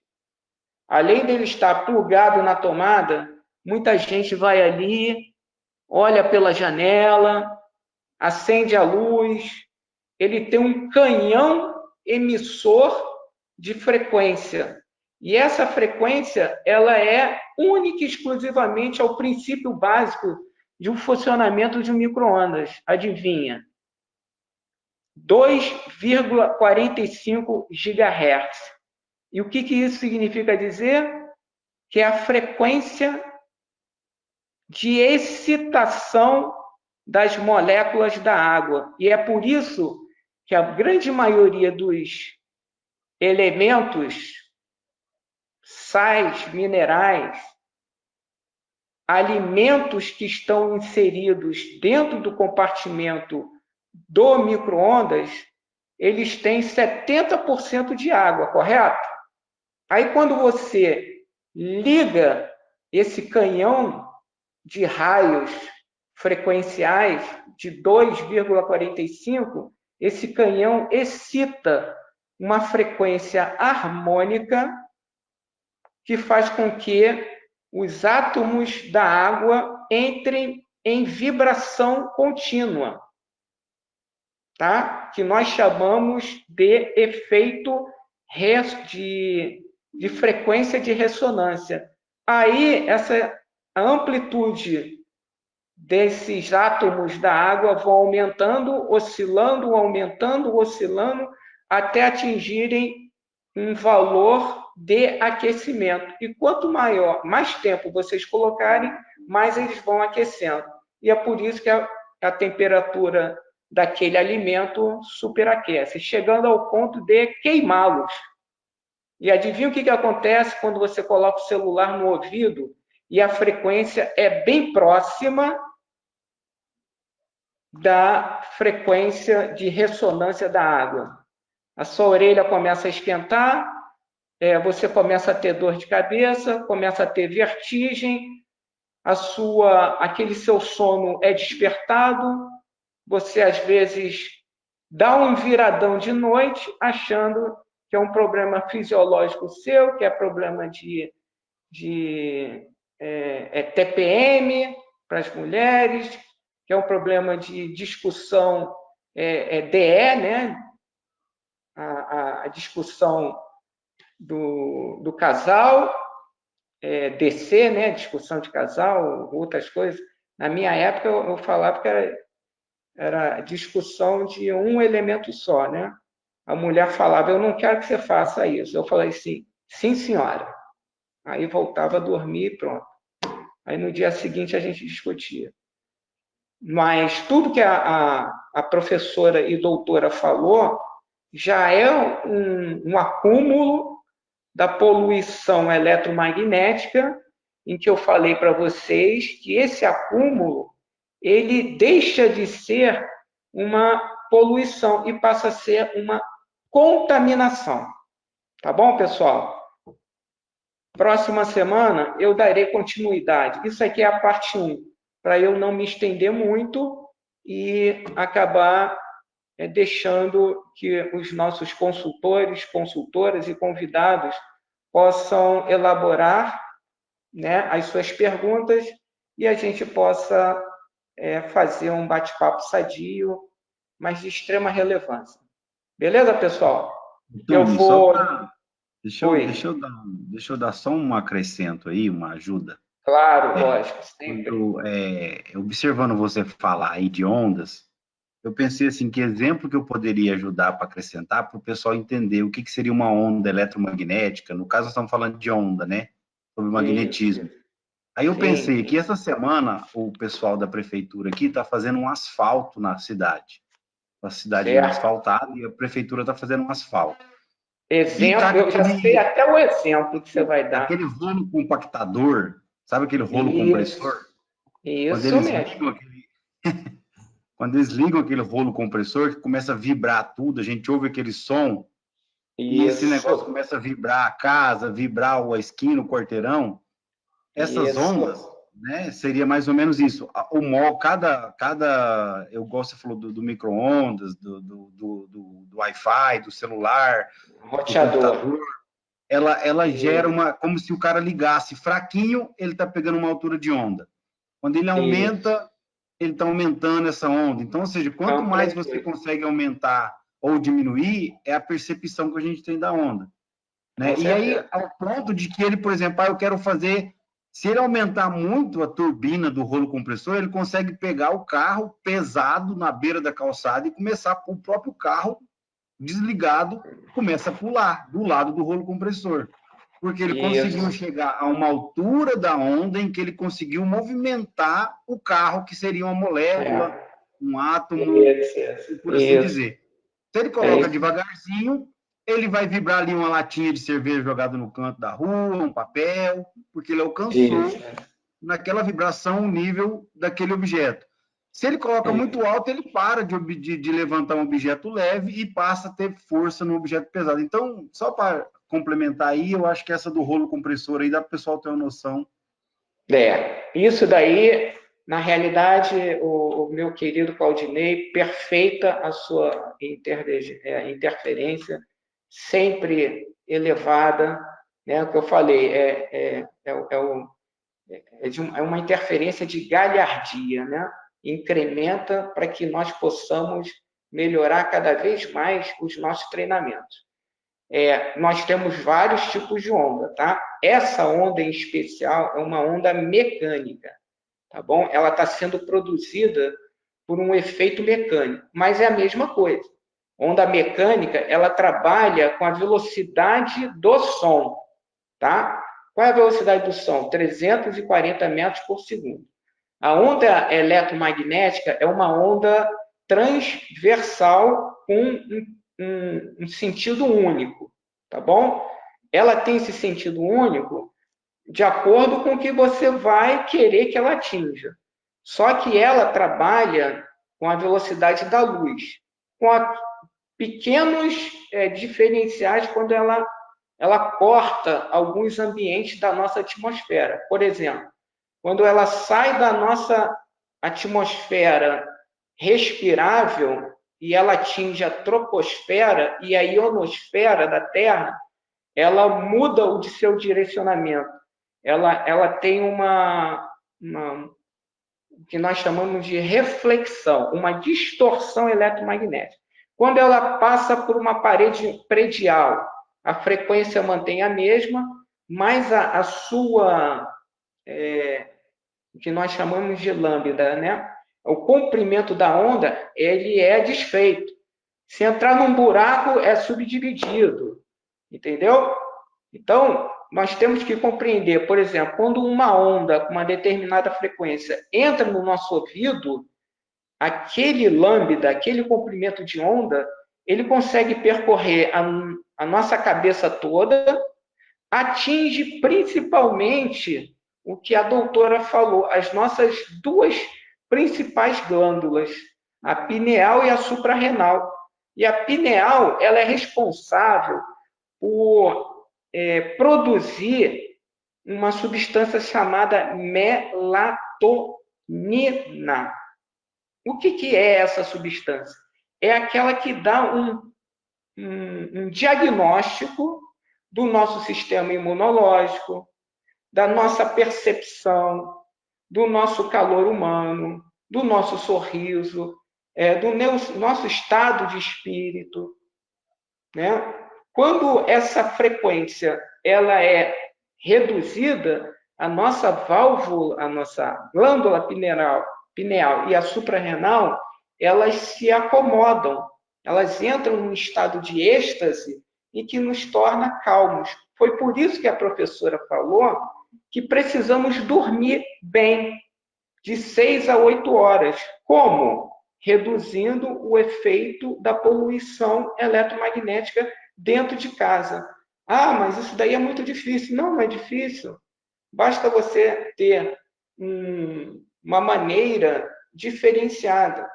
Além dele estar plugado na tomada, muita gente vai ali, olha pela janela, acende a luz. Ele tem um canhão emissor de frequência. E essa frequência, ela é única e exclusivamente ao princípio básico de um funcionamento de um micro-ondas. Adivinha? 2,45 GHz. E o que isso significa dizer? Que é a frequência de excitação das moléculas da água. E é por isso que a grande maioria dos elementos, sais, minerais, alimentos que estão inseridos dentro do compartimento do micro-ondas, eles têm 70% de água, correto? Aí, quando você liga esse canhão de raios frequenciais de 2,45, esse canhão excita uma frequência harmônica que faz com que os átomos da água entrem em vibração contínua, tá? Que nós chamamos de efeito de frequência de ressonância. Aí, essa amplitude desses átomos da água vão aumentando, oscilando, até atingirem um valor de aquecimento. E quanto mais tempo vocês colocarem, mais eles vão aquecendo. E é por isso que a temperatura daquele alimento superaquece, chegando ao ponto de queimá-los. E adivinha o que acontece quando você coloca o celular no ouvido e a frequência é bem próxima da frequência de ressonância da água? A sua orelha começa a esquentar, você começa a ter dor de cabeça, começa a ter vertigem, aquele seu sono é despertado, você às vezes dá um viradão de noite achando que é um problema fisiológico seu, que é problema de TPM para as mulheres, que é um problema de discussão DE, né? A discussão do casal, DC, né? Discussão de casal, outras coisas. Na minha época, eu falava que era discussão de um elemento só, né? A mulher falava, eu não quero que você faça isso. Eu falei assim, sim, senhora. Aí voltava a dormir e pronto. Aí no dia seguinte a gente discutia. Mas tudo que a professora e doutora falou já é um acúmulo da poluição eletromagnética, em que eu falei para vocês que esse acúmulo ele deixa de ser uma poluição e passa a ser uma contaminação. Tá bom, pessoal? Próxima semana eu darei continuidade. Isso aqui é a parte 1, para eu não me estender muito e acabar deixando que os nossos consultores, consultoras e convidados possam elaborar, né, as suas perguntas e a gente possa fazer um bate-papo sadio, mas de extrema relevância. Beleza, pessoal? Então, eu vou... Deixa eu dar só um acrescento aí, uma ajuda. Claro, lógico, sempre. Observando você falar aí de ondas, eu pensei assim, que exemplo que eu poderia ajudar para acrescentar para o pessoal entender o que seria uma onda eletromagnética. No caso, nós estamos falando de onda, né? Sobre magnetismo. Isso. Aí eu pensei que essa semana o pessoal da prefeitura aqui está fazendo um asfalto na cidade. A cidade é asfaltada e a prefeitura está fazendo um asfalto. Exemplo, eu já sei até o exemplo que você vai dar. Aquele rolo compactador, sabe aquele rolo compressor? Isso mesmo. Quando eles ligam aquele rolo compressor, que começa a vibrar tudo, a gente ouve aquele som, e esse negócio começa a vibrar a casa, vibrar a esquina, o quarteirão. Essas ondas, né, seria mais ou menos isso. Eu gosto, você falou do micro-ondas, do Wi-Fi, do celular, roteador. Do computador. Ela gera como se o cara ligasse fraquinho, ele está pegando uma altura de onda. Quando ele aumenta, ele está aumentando essa onda. Então, ou seja, quanto mais você consegue aumentar ou diminuir, é a percepção que a gente tem da onda. Né? E aí, ao ponto de que ele, por exemplo, eu quero fazer... Se ele aumentar muito a turbina do rolo compressor, ele consegue pegar o carro pesado na beira da calçada e começar, o próprio carro desligado, começa a pular do lado do rolo compressor. Porque ele conseguiu chegar a uma altura da onda em que ele conseguiu movimentar o carro, que seria uma molécula, um átomo, por assim dizer. Se ele coloca devagarzinho, ele vai vibrar ali uma latinha de cerveja jogada no canto da rua, um papel, porque ele alcançou naquela vibração o nível daquele objeto. Se ele coloca muito alto, ele para de levantar um objeto leve e passa a ter força no objeto pesado. Então, só para complementar aí, eu acho que essa do rolo compressor aí dá para o pessoal ter uma noção. Isso daí, na realidade, o meu querido Claudinei, perfeita a sua interferência, sempre elevada, né? O que eu falei é uma interferência de galhardia, né? Incrementa para que nós possamos melhorar cada vez mais os nossos treinamentos. Nós temos vários tipos de onda, tá? Essa onda em especial é uma onda mecânica, tá bom? Ela está sendo produzida por um efeito mecânico, mas é a mesma coisa. Onda mecânica, ela trabalha com a velocidade do som, tá? Qual é a velocidade do som? 340 metros por segundo. A onda eletromagnética é uma onda transversal com um sentido único, tá bom? Ela tem esse sentido único de acordo com o que você vai querer que ela atinja. Só que ela trabalha com a velocidade da luz, com pequenos diferenciais quando ela ela corta alguns ambientes da nossa atmosfera. Por exemplo, quando ela sai da nossa atmosfera respirável e ela atinge a troposfera e a ionosfera da Terra, ela muda o de seu direcionamento. Ela tem o que nós chamamos de reflexão, uma distorção eletromagnética. Quando ela passa por uma parede predial, a frequência mantém a mesma, mas a sua, o que nós chamamos de lambda, né? O comprimento da onda, ele é desfeito. Se entrar num buraco, é subdividido, entendeu? Então, nós temos que compreender, por exemplo, quando uma onda com uma determinada frequência entra no nosso ouvido, aquele lambda, aquele comprimento de onda, ele consegue percorrer a nossa cabeça toda, atinge principalmente o que a doutora falou, as nossas duas principais glândulas, a pineal e a suprarrenal. E a pineal, ela é responsável por produzir uma substância chamada melatonina. O que é essa substância? É aquela que dá um diagnóstico do nosso sistema imunológico, da nossa percepção, do nosso calor humano, do nosso sorriso, do nosso estado de espírito, né? Quando essa frequência ela é reduzida, a nossa válvula, a nossa glândula pineal e a suprarrenal, elas se acomodam, elas entram num estado de êxtase e que nos torna calmos. Foi por isso que a professora falou que precisamos dormir bem, de 6 a 8 horas. Como? Reduzindo o efeito da poluição eletromagnética dentro de casa. Ah, mas isso daí é muito difícil. Não, não é difícil. Basta você ter uma maneira diferenciada.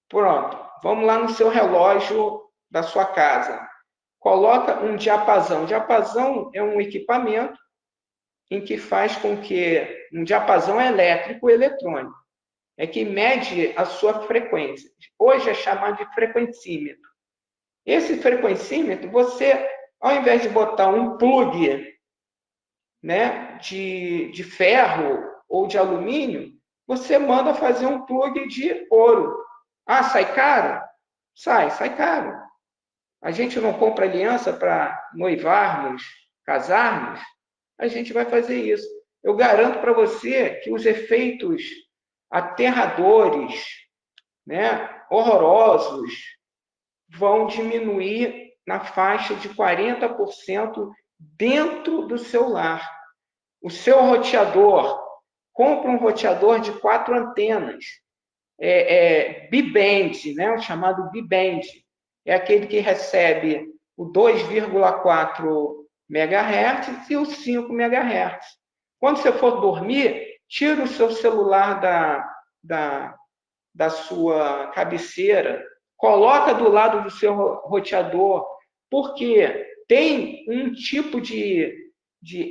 Pronto, vamos lá no seu relógio da sua casa. Coloca um diapasão. Diapasão é um equipamento em que faz com que um diapasão elétrico e eletrônico é que mede a sua frequência. Hoje é chamado de frequencímetro. Esse frequencímetro, você, ao invés de botar um plug, né, de ferro ou de alumínio, você manda fazer um plug de ouro. Ah, sai caro? Sai caro. A gente não compra aliança para noivarmos, casarmos? A gente vai fazer isso. Eu garanto para você que os efeitos aterradores, né, horrorosos, vão diminuir na faixa de 40% dentro do seu lar. O seu roteador, compra um roteador de 4 antenas, B-band, né, o chamado B-band, é aquele que recebe o 2,4 MHz e o 5 MHz. Quando você for dormir, tira o seu celular da sua cabeceira, coloca do lado do seu roteador, porque tem um tipo de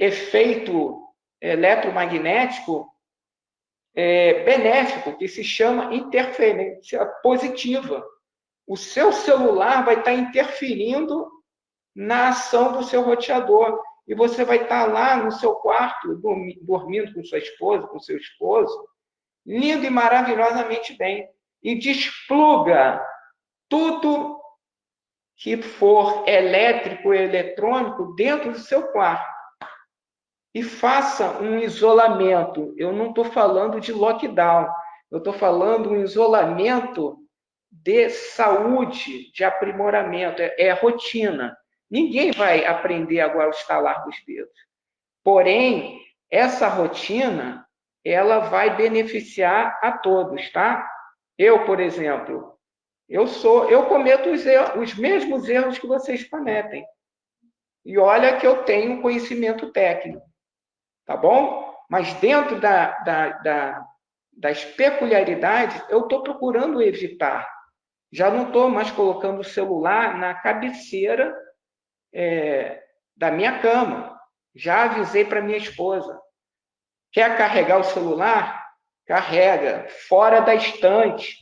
efeito eletromagnético benéfico, que se chama interferência positiva. O seu celular vai estar interferindo na ação do seu roteador. E você vai estar lá no seu quarto, dormindo com sua esposa, com seu esposo, lindo e maravilhosamente bem. E despluga tudo que for elétrico e eletrônico dentro do seu quarto. E faça um isolamento. Eu não estou falando de lockdown. Eu estou falando de um isolamento de saúde, de aprimoramento. É rotina. Ninguém vai aprender agora ao estalar dos dedos. Porém, essa rotina, ela vai beneficiar a todos, tá? Eu, por exemplo, eu cometo os mesmos erros que vocês cometem. E olha que eu tenho conhecimento técnico, tá bom? Mas dentro das peculiaridades, eu estou procurando evitar. Já não estou mais colocando o celular na cabeceira da minha cama. Já avisei para minha esposa. Quer carregar o celular? Carrega, fora da estante,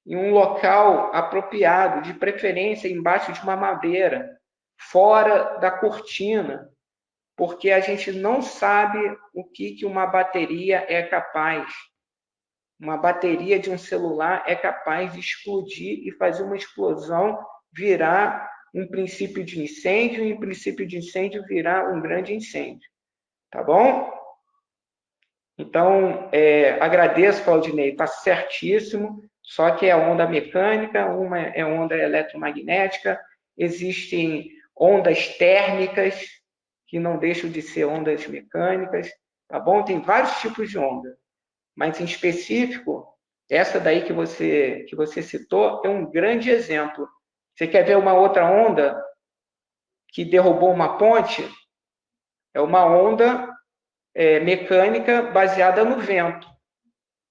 em um local apropriado, de preferência embaixo de uma madeira, fora da cortina, porque a gente não sabe o que uma bateria é capaz. Uma bateria de um celular é capaz de explodir e fazer uma explosão virar um princípio de incêndio, e em princípio de incêndio virar um grande incêndio. Tá bom? Então, agradeço, Claudinei, está certíssimo, só que é onda mecânica, uma é onda eletromagnética, existem ondas térmicas, que não deixam de ser ondas mecânicas, tá bom? Tem vários tipos de onda, mas em específico, essa daí que você citou é um grande exemplo. Você quer ver uma outra onda que derrubou uma ponte? É uma onda mecânica baseada no vento.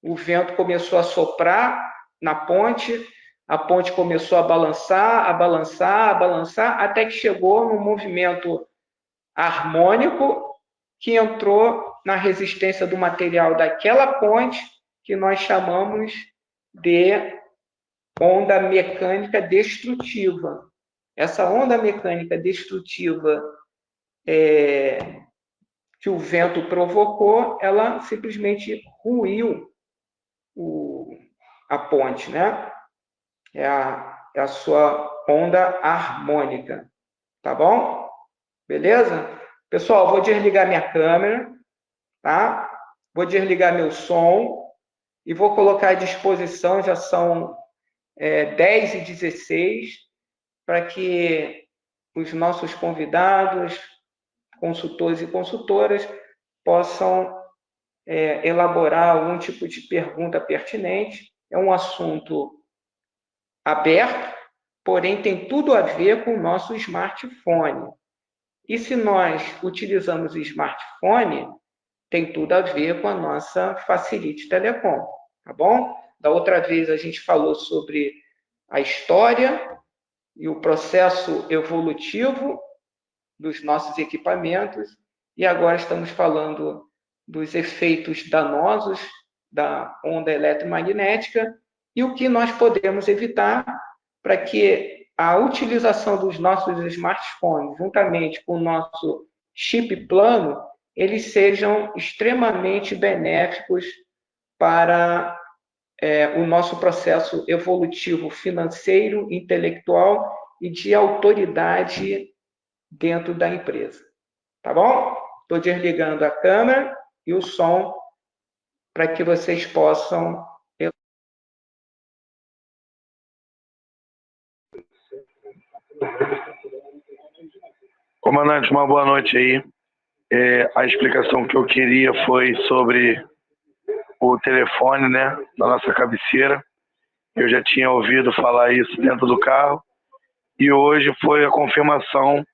O vento começou a soprar na ponte, a ponte começou a balançar, até que chegou num movimento harmônico que entrou na resistência do material daquela ponte, que nós chamamos de onda mecânica destrutiva. Essa onda mecânica destrutiva que o vento provocou, ela simplesmente ruiu a ponte, né? É a sua onda harmônica, tá bom? Beleza? Pessoal, vou desligar minha câmera, tá? Vou desligar meu som e vou colocar à disposição, já são 10h16, para que os nossos convidados, consultores e consultoras, possam elaborar algum tipo de pergunta pertinente. É um assunto aberto, porém tem tudo a ver com o nosso smartphone. E se nós utilizamos o smartphone, tem tudo a ver com a nossa Facility Telecom, tá bom? Da outra vez a gente falou sobre a história e o processo evolutivo dos nossos equipamentos, e agora estamos falando dos efeitos danosos da onda eletromagnética e o que nós podemos evitar para que a utilização dos nossos smartphones, juntamente com o nosso chip plano, eles sejam extremamente benéficos para o nosso processo evolutivo financeiro, intelectual e de autoridade dentro da empresa. Tá bom? Estou desligando a câmera e o som para que vocês possam... Comandante, uma boa noite aí. A explicação que eu queria foi sobre o telefone, né, da nossa cabeceira. Eu já tinha ouvido falar isso dentro do carro e hoje foi a confirmação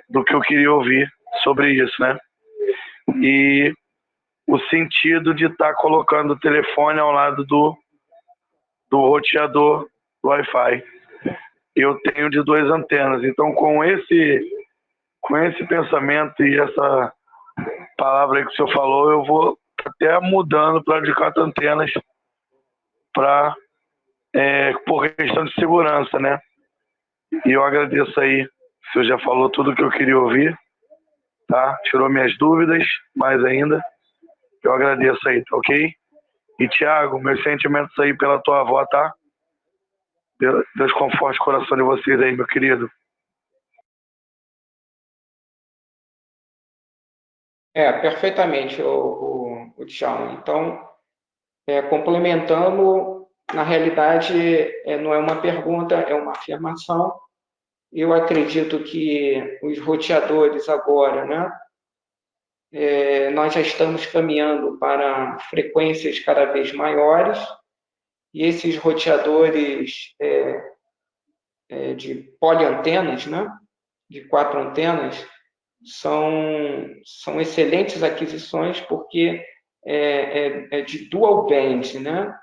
do que eu queria ouvir sobre isso, né? E o sentido de estar colocando o telefone ao lado do roteador do Wi-Fi. Eu tenho de 2 antenas, então com esse pensamento e essa palavra aí que o senhor falou, eu vou até mudando para de 4 antenas para por questão de segurança, né? E eu agradeço aí, o senhor já falou tudo que eu queria ouvir, tá? Tirou minhas dúvidas, mais ainda. Eu agradeço aí, tá ok? E Tiago, meus sentimentos aí pela tua avó, tá? Deus conforte o coração de vocês aí, meu querido. Perfeitamente, o Tchau. Então, complementando, na realidade, não é uma pergunta, é uma afirmação. Eu acredito que os roteadores agora, né, nós já estamos caminhando para frequências cada vez maiores, e esses roteadores de poliantenas, né, de 4 antenas, são excelentes aquisições porque é de dual band, né?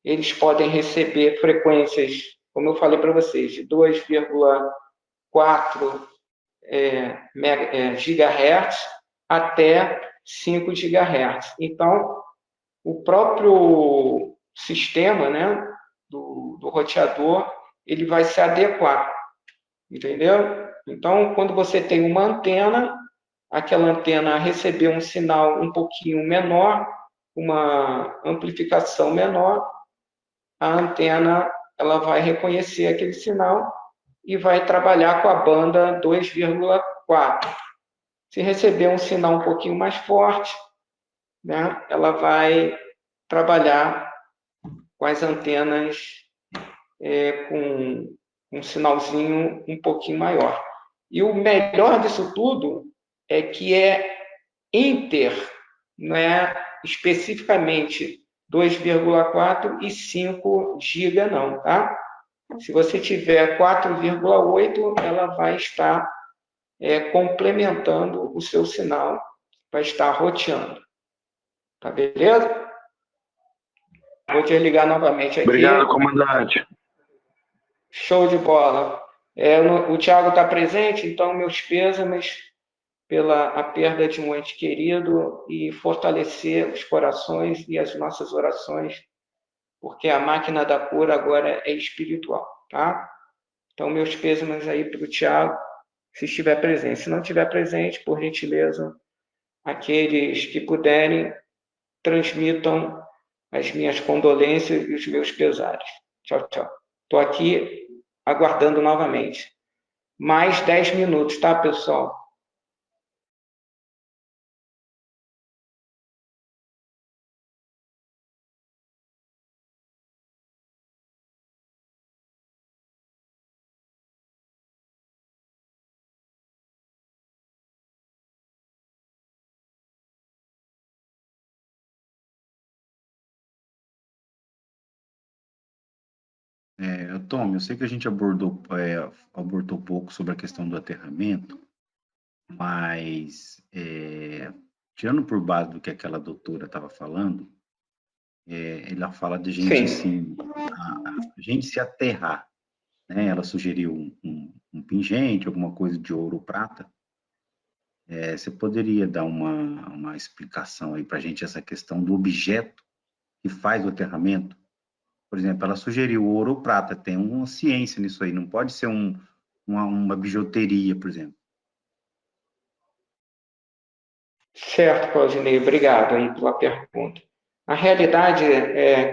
Eles podem receber frequências, como eu falei para vocês, de 2,4 GHz até 5 GHz. Então, o próprio sistema, né, do roteador, ele vai se adequar, entendeu? Então, quando você tem uma antena, aquela antena recebeu um sinal um pouquinho menor, uma amplificação menor, a antena ela vai reconhecer aquele sinal e vai trabalhar com a banda 2,4. Se receber um sinal um pouquinho mais forte, né, ela vai trabalhar com as antenas com um sinalzinho um pouquinho maior. E o melhor disso tudo é que é inter, não é especificamente 2,4 e 5 GB não, tá? Se você tiver 4,8, ela vai estar complementando o seu sinal, vai estar roteando. Tá beleza? Vou desligar novamente aqui. Obrigado, comandante. Show de bola. O Thiago está presente, então meus pêsames pela perda de um ente querido e fortalecer os corações e as nossas orações, porque a máquina da cura agora é espiritual, tá? Então, meus pêsames aí para o Thiago, se estiver presente. Se não estiver presente, por gentileza, aqueles que puderem, transmitam as minhas condolências e os meus pesares. Tchau, tchau. Estou aqui aguardando novamente. Mais 10 minutos, tá, pessoal? Tom, eu sei que a gente abordou pouco sobre a questão do aterramento, mas, tirando por base do que aquela doutora estava falando, ela fala de gente, assim, a gente se aterrar, né? Ela sugeriu um pingente, alguma coisa de ouro ou prata. Você poderia dar uma explicação aí para a gente, essa questão do objeto que faz o aterramento? Por exemplo, ela sugeriu ouro ou prata, tem uma ciência nisso aí, não pode ser uma bijuteria, por exemplo. Certo, Claudinei, obrigado aí pela pergunta. A realidade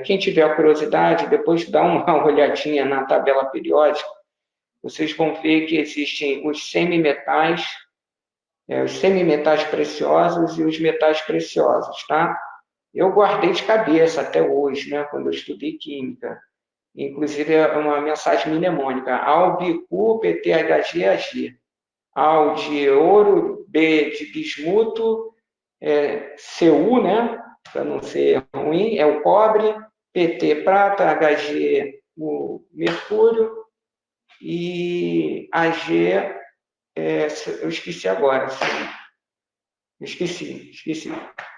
quem tiver curiosidade, depois dá uma olhadinha na tabela periódica, vocês vão ver que existem os semimetais preciosos e os metais preciosos, tá? Eu guardei de cabeça até hoje, né, quando eu estudei química. Inclusive, é uma mensagem mnemônica. AU, BiCu, PTHG, AG. AU de ouro, B de bismuto, Cu, né, para não ser ruim, é o cobre, PT, prata, HG, o mercúrio, e AG, eu esqueci agora. Esqueci.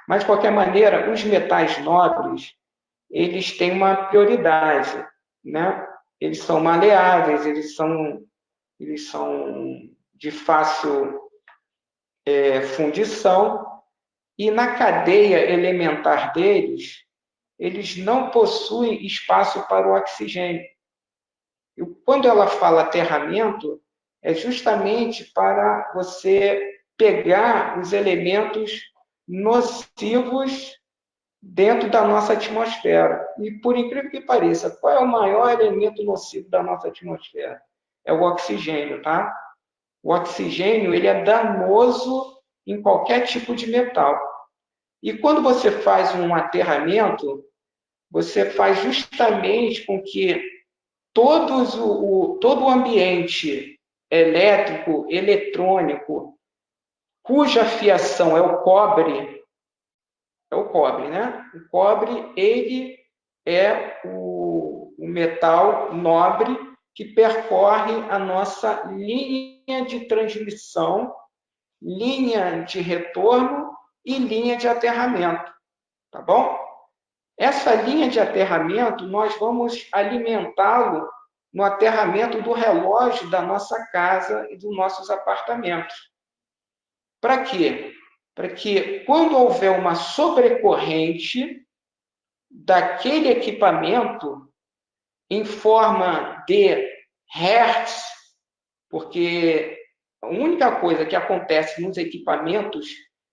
Mas, de qualquer maneira, os metais nobres, eles têm uma prioridade, né? Eles são maleáveis, eles são de fácil fundição, e na cadeia elementar deles, eles não possuem espaço para o oxigênio. E quando ela fala aterramento, é justamente para você pegar os elementos nocivos dentro da nossa atmosfera. E, por incrível que pareça, qual é o maior elemento nocivo da nossa atmosfera? É o oxigênio, tá? O oxigênio, ele é danoso em qualquer tipo de metal. E quando você faz um aterramento, você faz justamente com que todo o ambiente elétrico, eletrônico, cuja fiação é o cobre, né? O cobre, ele é o metal nobre que percorre a nossa linha de transmissão, linha de retorno e linha de aterramento, tá bom? Essa linha de aterramento, nós vamos alimentá-lo no aterramento do relógio da nossa casa e dos nossos apartamentos. Para quê? Para que, quando houver uma sobrecorrente daquele equipamento em forma de hertz, porque a única coisa que acontece nos equipamentos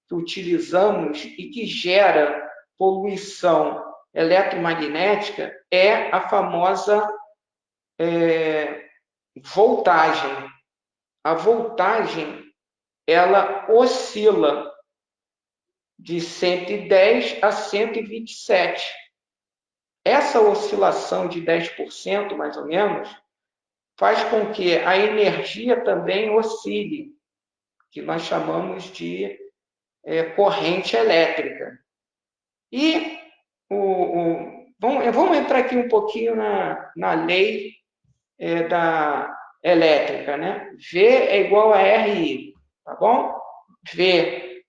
que utilizamos e que gera poluição eletromagnética é a famosa voltagem. A voltagem, ela oscila de 110 a 127. Essa oscilação de 10%, mais ou menos, faz com que a energia também oscile, que nós chamamos de corrente elétrica. E vamos entrar aqui um pouquinho na lei da elétrica, né? V é igual a RI, tá bom? V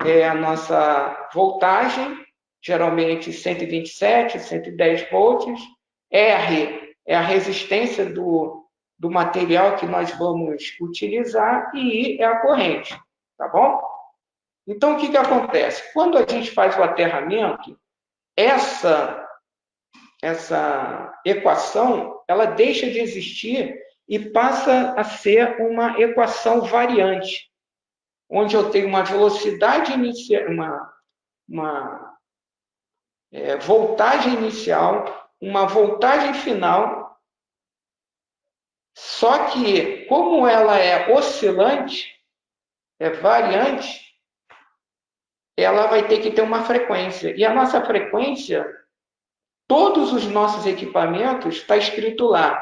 é a nossa voltagem, geralmente 127, 110 volts. R é a resistência do material que nós vamos utilizar e I é a corrente, tá bom? Então, o que acontece? Quando a gente faz o aterramento, essa equação, ela deixa de existir e passa a ser uma equação variante, onde eu tenho uma velocidade inicial, uma voltagem inicial, uma voltagem final, só que, como ela é oscilante, é variante, ela vai ter que ter uma frequência. E a nossa frequência, todos os nossos equipamentos, está escrito lá,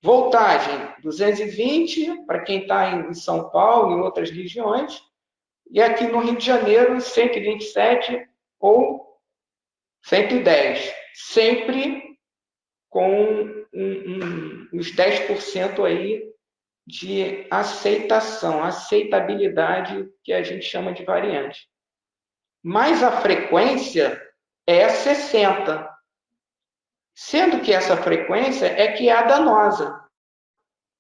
voltagem 220, para quem está em São Paulo, em outras regiões, e aqui no Rio de Janeiro, 127 ou 110, sempre com uns 10% aí de aceitabilidade, que a gente chama de variante. Mas a frequência é 60, sendo que essa frequência é que é a danosa.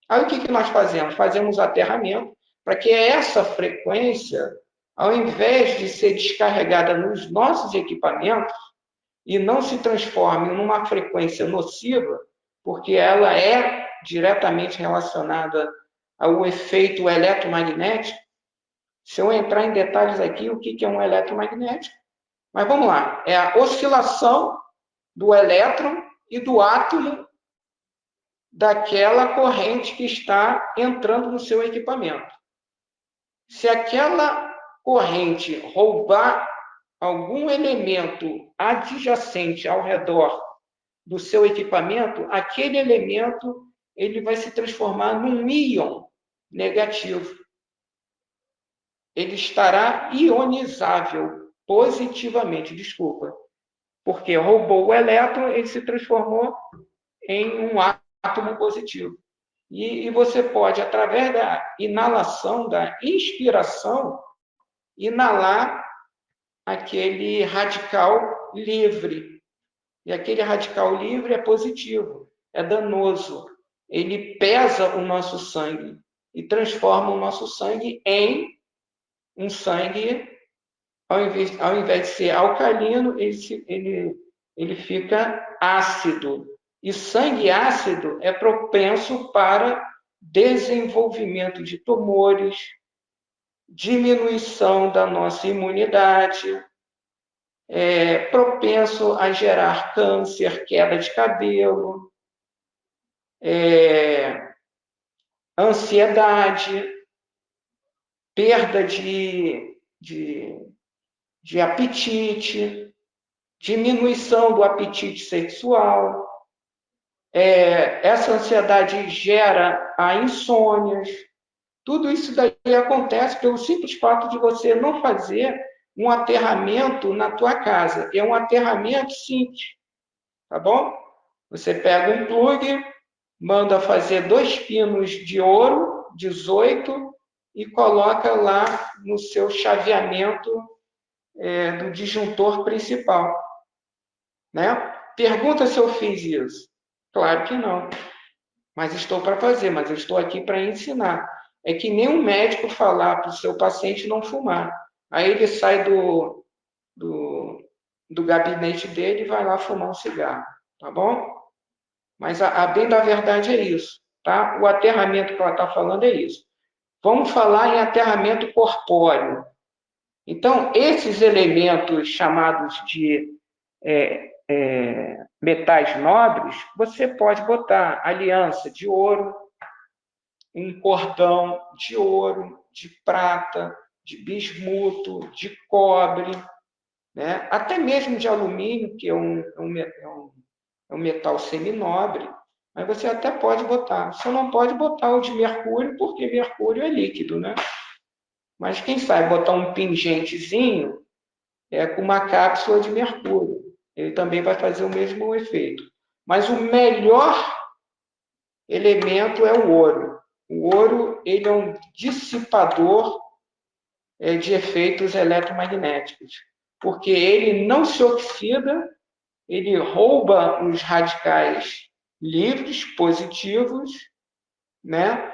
Aí o que nós fazemos? Fazemos aterramento para que essa frequência, ao invés de ser descarregada nos nossos equipamentos e não se transforme numa frequência nociva, porque ela é diretamente relacionada ao efeito eletromagnético. Se eu entrar em detalhes aqui, o que é um eletromagnético? Mas vamos lá, é a oscilação do elétron e do átomo daquela corrente que está entrando no seu equipamento. Se aquela corrente roubar algum elemento adjacente ao redor do seu equipamento, aquele elemento ele vai se transformar num íon negativo. Ele estará ionizável positivamente, desculpa, porque roubou o elétron, ele se transformou em um átomo positivo. E você pode, através da inalação, da inspiração, inalar aquele radical livre. E aquele radical livre é positivo, é danoso. Ele pesa o nosso sangue e transforma o nosso sangue em um sangue, ao invés de ser alcalino, ele fica ácido. E sangue ácido é propenso para desenvolvimento de tumores, diminuição da nossa imunidade, é propenso a gerar câncer, queda de cabelo, ansiedade, perda de apetite, diminuição do apetite sexual. Essa ansiedade gera a insônias. Tudo isso daí acontece pelo simples fato de você não fazer um aterramento na tua casa. É um aterramento simples, tá bom? Você pega um plug, manda fazer 2 pinos de ouro, 18, e coloca lá no seu chaveamento do disjuntor principal. Né? Pergunta se eu fiz isso. Claro que não. mas estou para fazer, mas eu estou aqui para ensinar. É que nem um médico falar para o seu paciente não fumar. Aí ele sai do gabinete dele e vai lá fumar um cigarro, tá bom? Mas a bem da verdade é isso, tá? O aterramento que ela está falando é isso. Vamos falar em aterramento corpóreo. Então, esses elementos chamados de metais nobres, você pode botar aliança de ouro, um cordão de ouro, de prata, de bismuto, de cobre, né? Até mesmo de alumínio, que é um metal seminobre, mas você até pode botar. Só não pode botar o de mercúrio, porque mercúrio é líquido, né? Mas quem sabe botar um pingentezinho com uma cápsula de mercúrio. Ele também vai fazer o mesmo efeito. Mas o melhor elemento é o ouro. O ouro, ele é um dissipador de efeitos eletromagnéticos, porque ele não se oxida, ele rouba os radicais livres, positivos, né?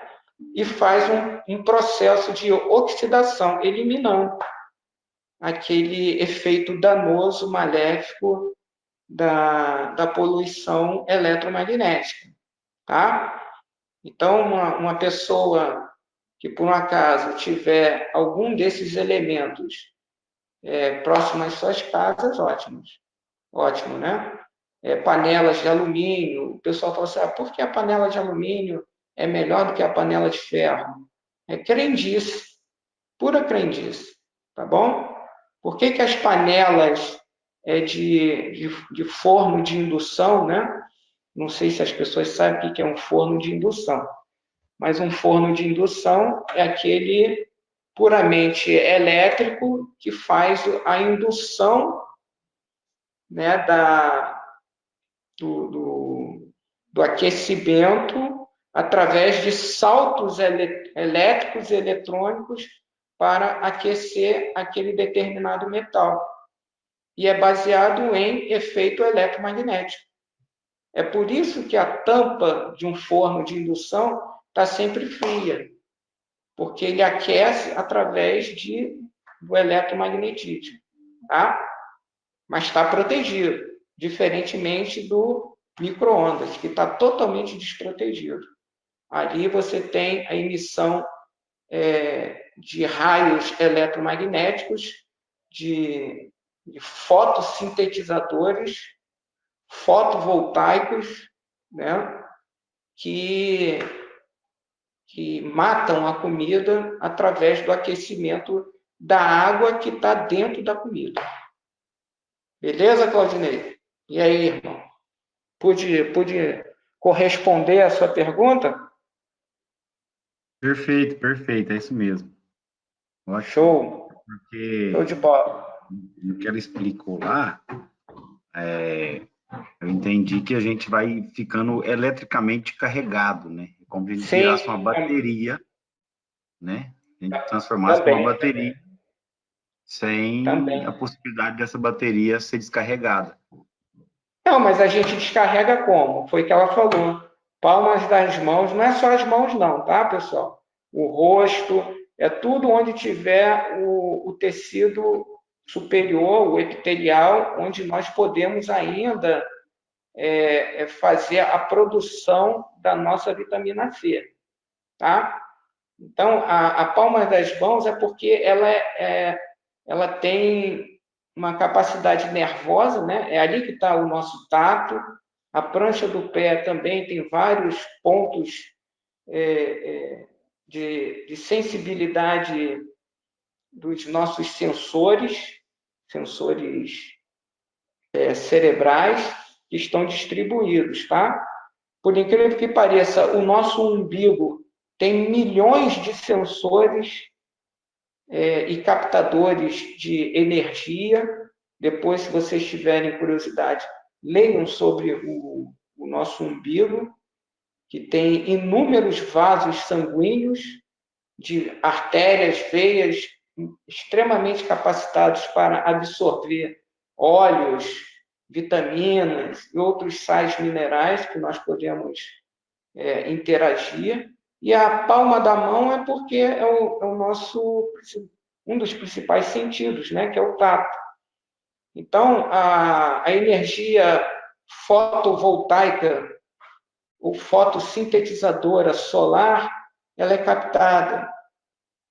E faz um processo de oxidação, eliminando aquele efeito danoso, maléfico da poluição eletromagnética, tá? Então, uma pessoa que, por um acaso, tiver algum desses elementos próximo às suas casas, ótimo, né? Panelas de alumínio, o pessoal fala assim, por que a panela de alumínio é melhor do que a panela de ferro? É crendice, pura crendice, tá bom? Por que as panelas de forno de indução, né? Não sei se as pessoas sabem o que é um forno de indução, mas um forno de indução é aquele puramente elétrico que faz a indução, né, do aquecimento através de saltos elétricos e eletrônicos para aquecer aquele determinado metal. E é baseado em efeito eletromagnético. É por isso que a tampa de um forno de indução está sempre fria, porque ele aquece através do eletromagnetismo, tá? Mas está protegido, diferentemente do micro-ondas, que está totalmente desprotegido. Ali você tem a emissão de raios eletromagnéticos, de fotossintetizadores, fotovoltaicos, né, que matam a comida através do aquecimento da água que está dentro da comida. Beleza, Claudinei? E aí, irmão? Pude corresponder à sua pergunta? Perfeito, é isso mesmo. Ótimo. Show! Porque Show de bola. no que ela explicou lá, eu entendi que a gente vai ficando eletricamente carregado, né? Como se a gente virasse uma bateria, né? A gente transformasse uma bateria sem a possibilidade dessa bateria ser descarregada. Não, mas a gente descarrega como? Foi o que ela falou. Palmas das mãos, não é só as mãos não, tá, pessoal? O rosto, é tudo onde tiver o tecido superior, o epitelial, onde nós podemos ainda fazer a produção da nossa vitamina C, tá? Então, a palma das mãos é porque ela tem uma capacidade nervosa, né? É ali que está o nosso tato. A prancha do pé também tem vários pontos de sensibilidade dos nossos sensores cerebrais, que estão distribuídos, tá? Por incrível que pareça, o nosso umbigo tem milhões de sensores e captadores de energia. Depois, se vocês tiverem curiosidade, leiam sobre o nosso umbigo, que tem inúmeros vasos sanguíneos, de artérias, veias, extremamente capacitados para absorver óleos, vitaminas e outros sais minerais que nós podemos interagir. E a palma da mão é porque é o nosso, um dos principais sentidos, né, que é o tato. Então, a energia fotovoltaica ou fotossintetizadora solar, ela é captada,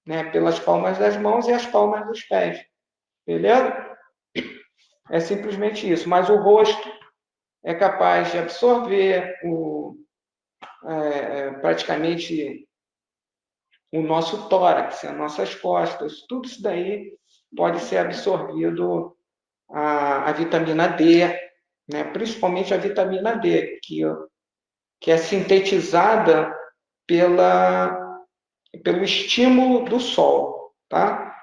né, pelas palmas das mãos e as palmas dos pés. Beleza? É simplesmente isso. Mas o rosto é capaz de absorver praticamente o nosso tórax, as nossas costas. Tudo isso daí pode ser absorvido a vitamina D, né? Principalmente a vitamina D, que é sintetizada pelo estímulo do sol, tá?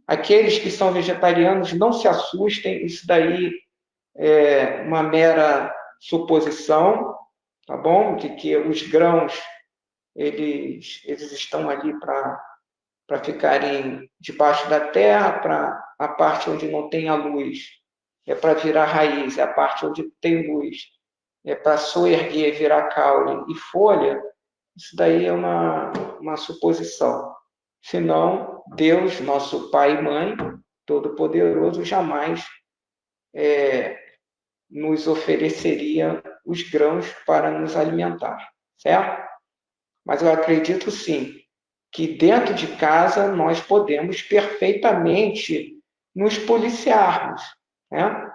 Aqueles que são vegetarianos, não se assustem, isso daí é uma mera suposição, tá bom? De que os grãos, eles estão ali para ficarem debaixo da terra, para a parte onde não tem a luz, é para virar raiz, a parte onde tem luz, é para soerguer, virar caule e folha. Isso daí é uma suposição. Senão, Deus, nosso Pai e Mãe, Todo-Poderoso, jamais nos ofereceria os grãos para nos alimentar, certo? Mas eu acredito sim que dentro de casa nós podemos perfeitamente nos policiarmos, né?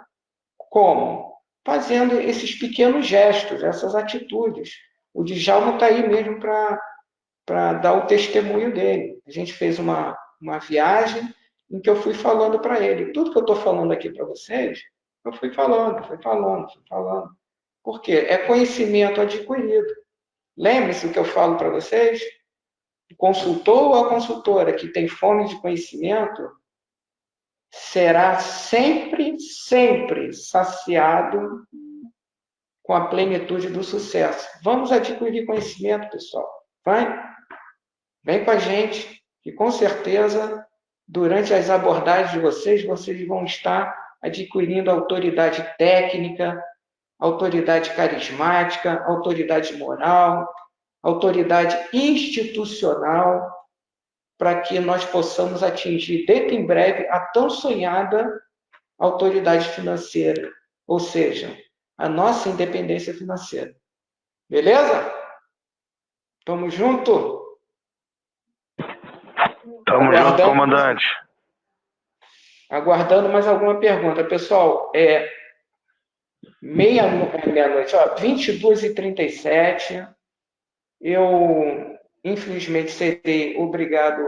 Como? Fazendo esses pequenos gestos, essas atitudes. O Djalma está aí mesmo para dar o testemunho dele. A gente fez uma viagem em que eu fui falando para ele. Tudo que eu estou falando aqui para vocês, eu fui falando. Por quê? É conhecimento adquirido. Lembre-se do que eu falo para vocês. O consultor ou a consultora que tem fome de conhecimento será sempre, sempre saciado com a plenitude do sucesso. Vamos adquirir conhecimento, pessoal. Vem com a gente, que com certeza, durante as abordagens de vocês vão estar adquirindo autoridade técnica, autoridade carismática, autoridade moral, autoridade institucional, para que nós possamos atingir, dentro em breve, a tão sonhada autoridade financeira, ou seja, a nossa independência financeira. Beleza? Tamo junto? Tamo junto, comandante. Aguardando mais alguma pergunta. Pessoal, meia-noite, 22h37. Eu, infelizmente, serei obrigado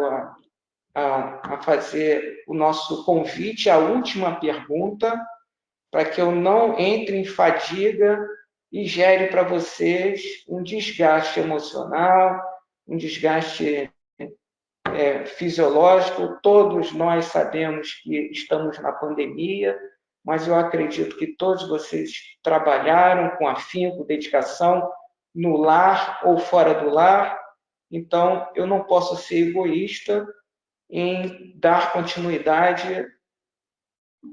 a fazer o nosso convite, a última pergunta, para que eu não entre em fadiga e gere para vocês um desgaste emocional, um desgaste fisiológico. Todos nós sabemos que estamos na pandemia, mas eu acredito que todos vocês trabalharam com afinco, dedicação, no lar ou fora do lar. Então, eu não posso ser egoísta em dar continuidade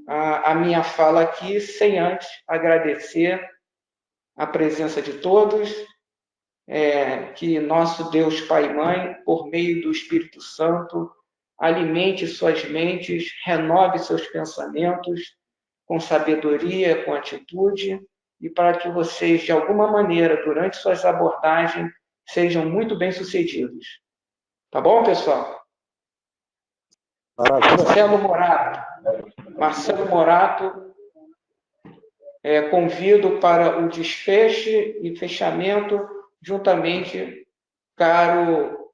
à minha fala aqui, sem antes agradecer a presença de todos, que nosso Deus Pai e Mãe, por meio do Espírito Santo, alimente suas mentes, renove seus pensamentos com sabedoria, com atitude, e para que vocês, de alguma maneira, durante suas abordagens, sejam muito bem-sucedidos. Tá bom, pessoal? Marcelo Morato, convido para o desfecho e fechamento, juntamente, caro,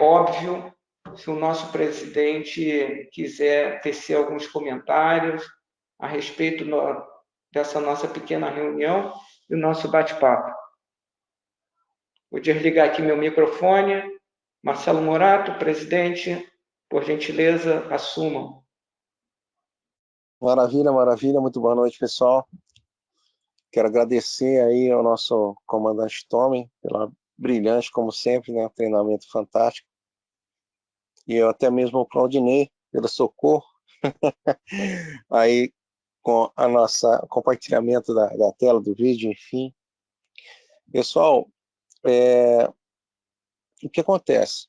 óbvio, se o nosso presidente quiser tecer alguns comentários a respeito dessa nossa pequena reunião e o nosso bate-papo. Vou desligar aqui meu microfone. Marcelo Morato, presidente, por gentileza, assumam. Maravilha, maravilha. Muito boa noite, pessoal. Quero agradecer aí ao nosso comandante Tommy pela brilhante, como sempre, né? Treinamento fantástico. E eu até mesmo o Claudinei pelo socorro. Aí com a nossa compartilhamento da tela do vídeo, enfim. Pessoal, o que acontece?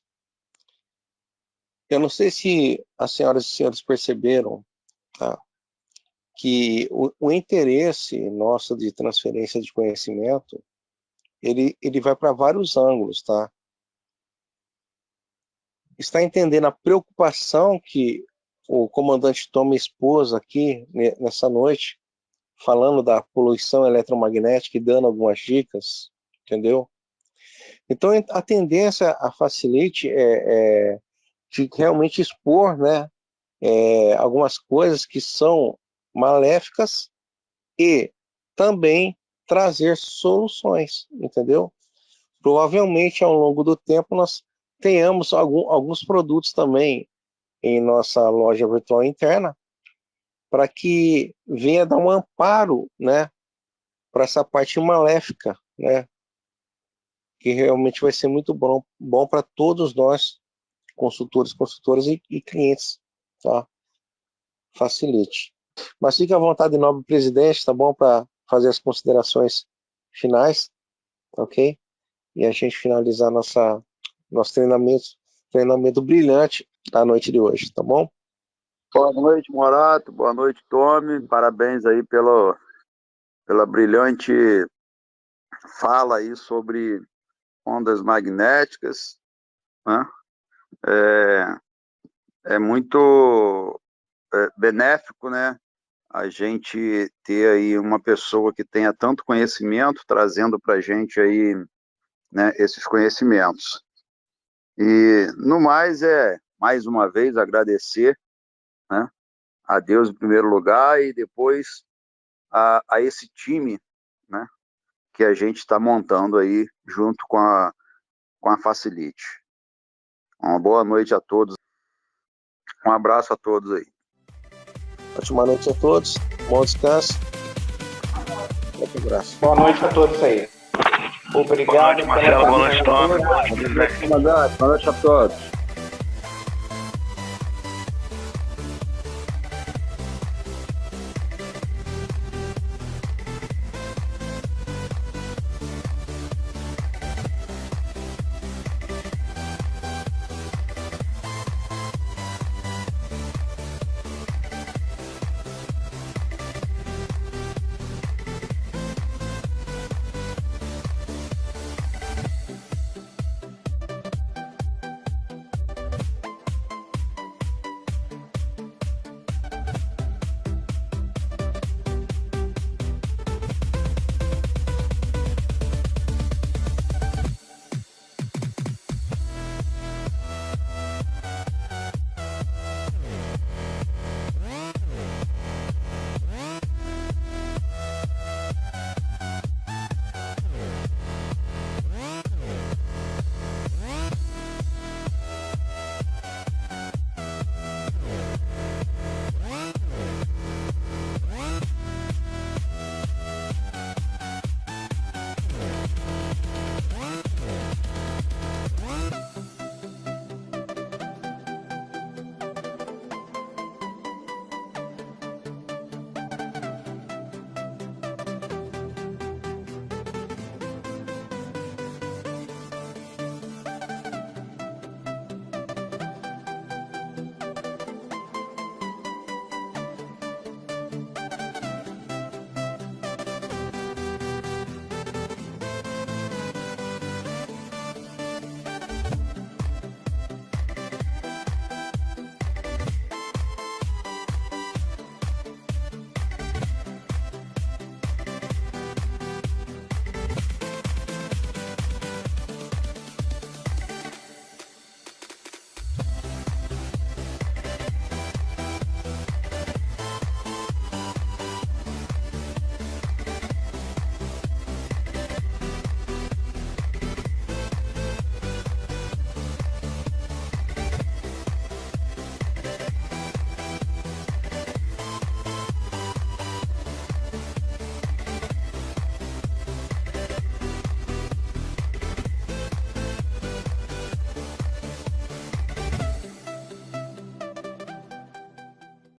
Eu não sei se as senhoras e senhores perceberam, tá, que o interesse nosso de transferência de conhecimento, ele vai para vários ângulos, tá? Está entendendo a preocupação que o comandante Tom expôs aqui nessa noite, falando da poluição eletromagnética e dando algumas dicas, entendeu? Então, a tendência a Facilite é de realmente expor, né, algumas coisas que são maléficas e também trazer soluções, entendeu? Provavelmente, ao longo do tempo, nós tenhamos alguns produtos também em nossa loja virtual interna para que venha dar um amparo, né, para essa parte maléfica, né, que realmente vai ser muito bom para todos nós, consultores, consultoras e clientes, tá? Facilite. Mas fique à vontade, nobre presidente, tá bom, para fazer as considerações finais, ok? E a gente finalizar nosso treinamento brilhante da noite de hoje, tá bom? Boa noite, Morato. Boa noite, Tommy. Parabéns aí pela brilhante fala aí sobre ondas magnéticas, né? É muito benéfico, né? A gente ter aí uma pessoa que tenha tanto conhecimento trazendo para a gente aí, né, esses conhecimentos. E no mais mais uma vez agradecer, né, a Deus em primeiro lugar e depois a esse time, né, que a gente está montando aí junto com a Facilite. Uma boa noite a todos. Um abraço a todos aí. Ótima noite a todos. Bom descanso. Muito abraço. Boa noite a todos aí. Obrigado. Boa noite, Marcelo. Boa noite, Tom. Boa noite a todos.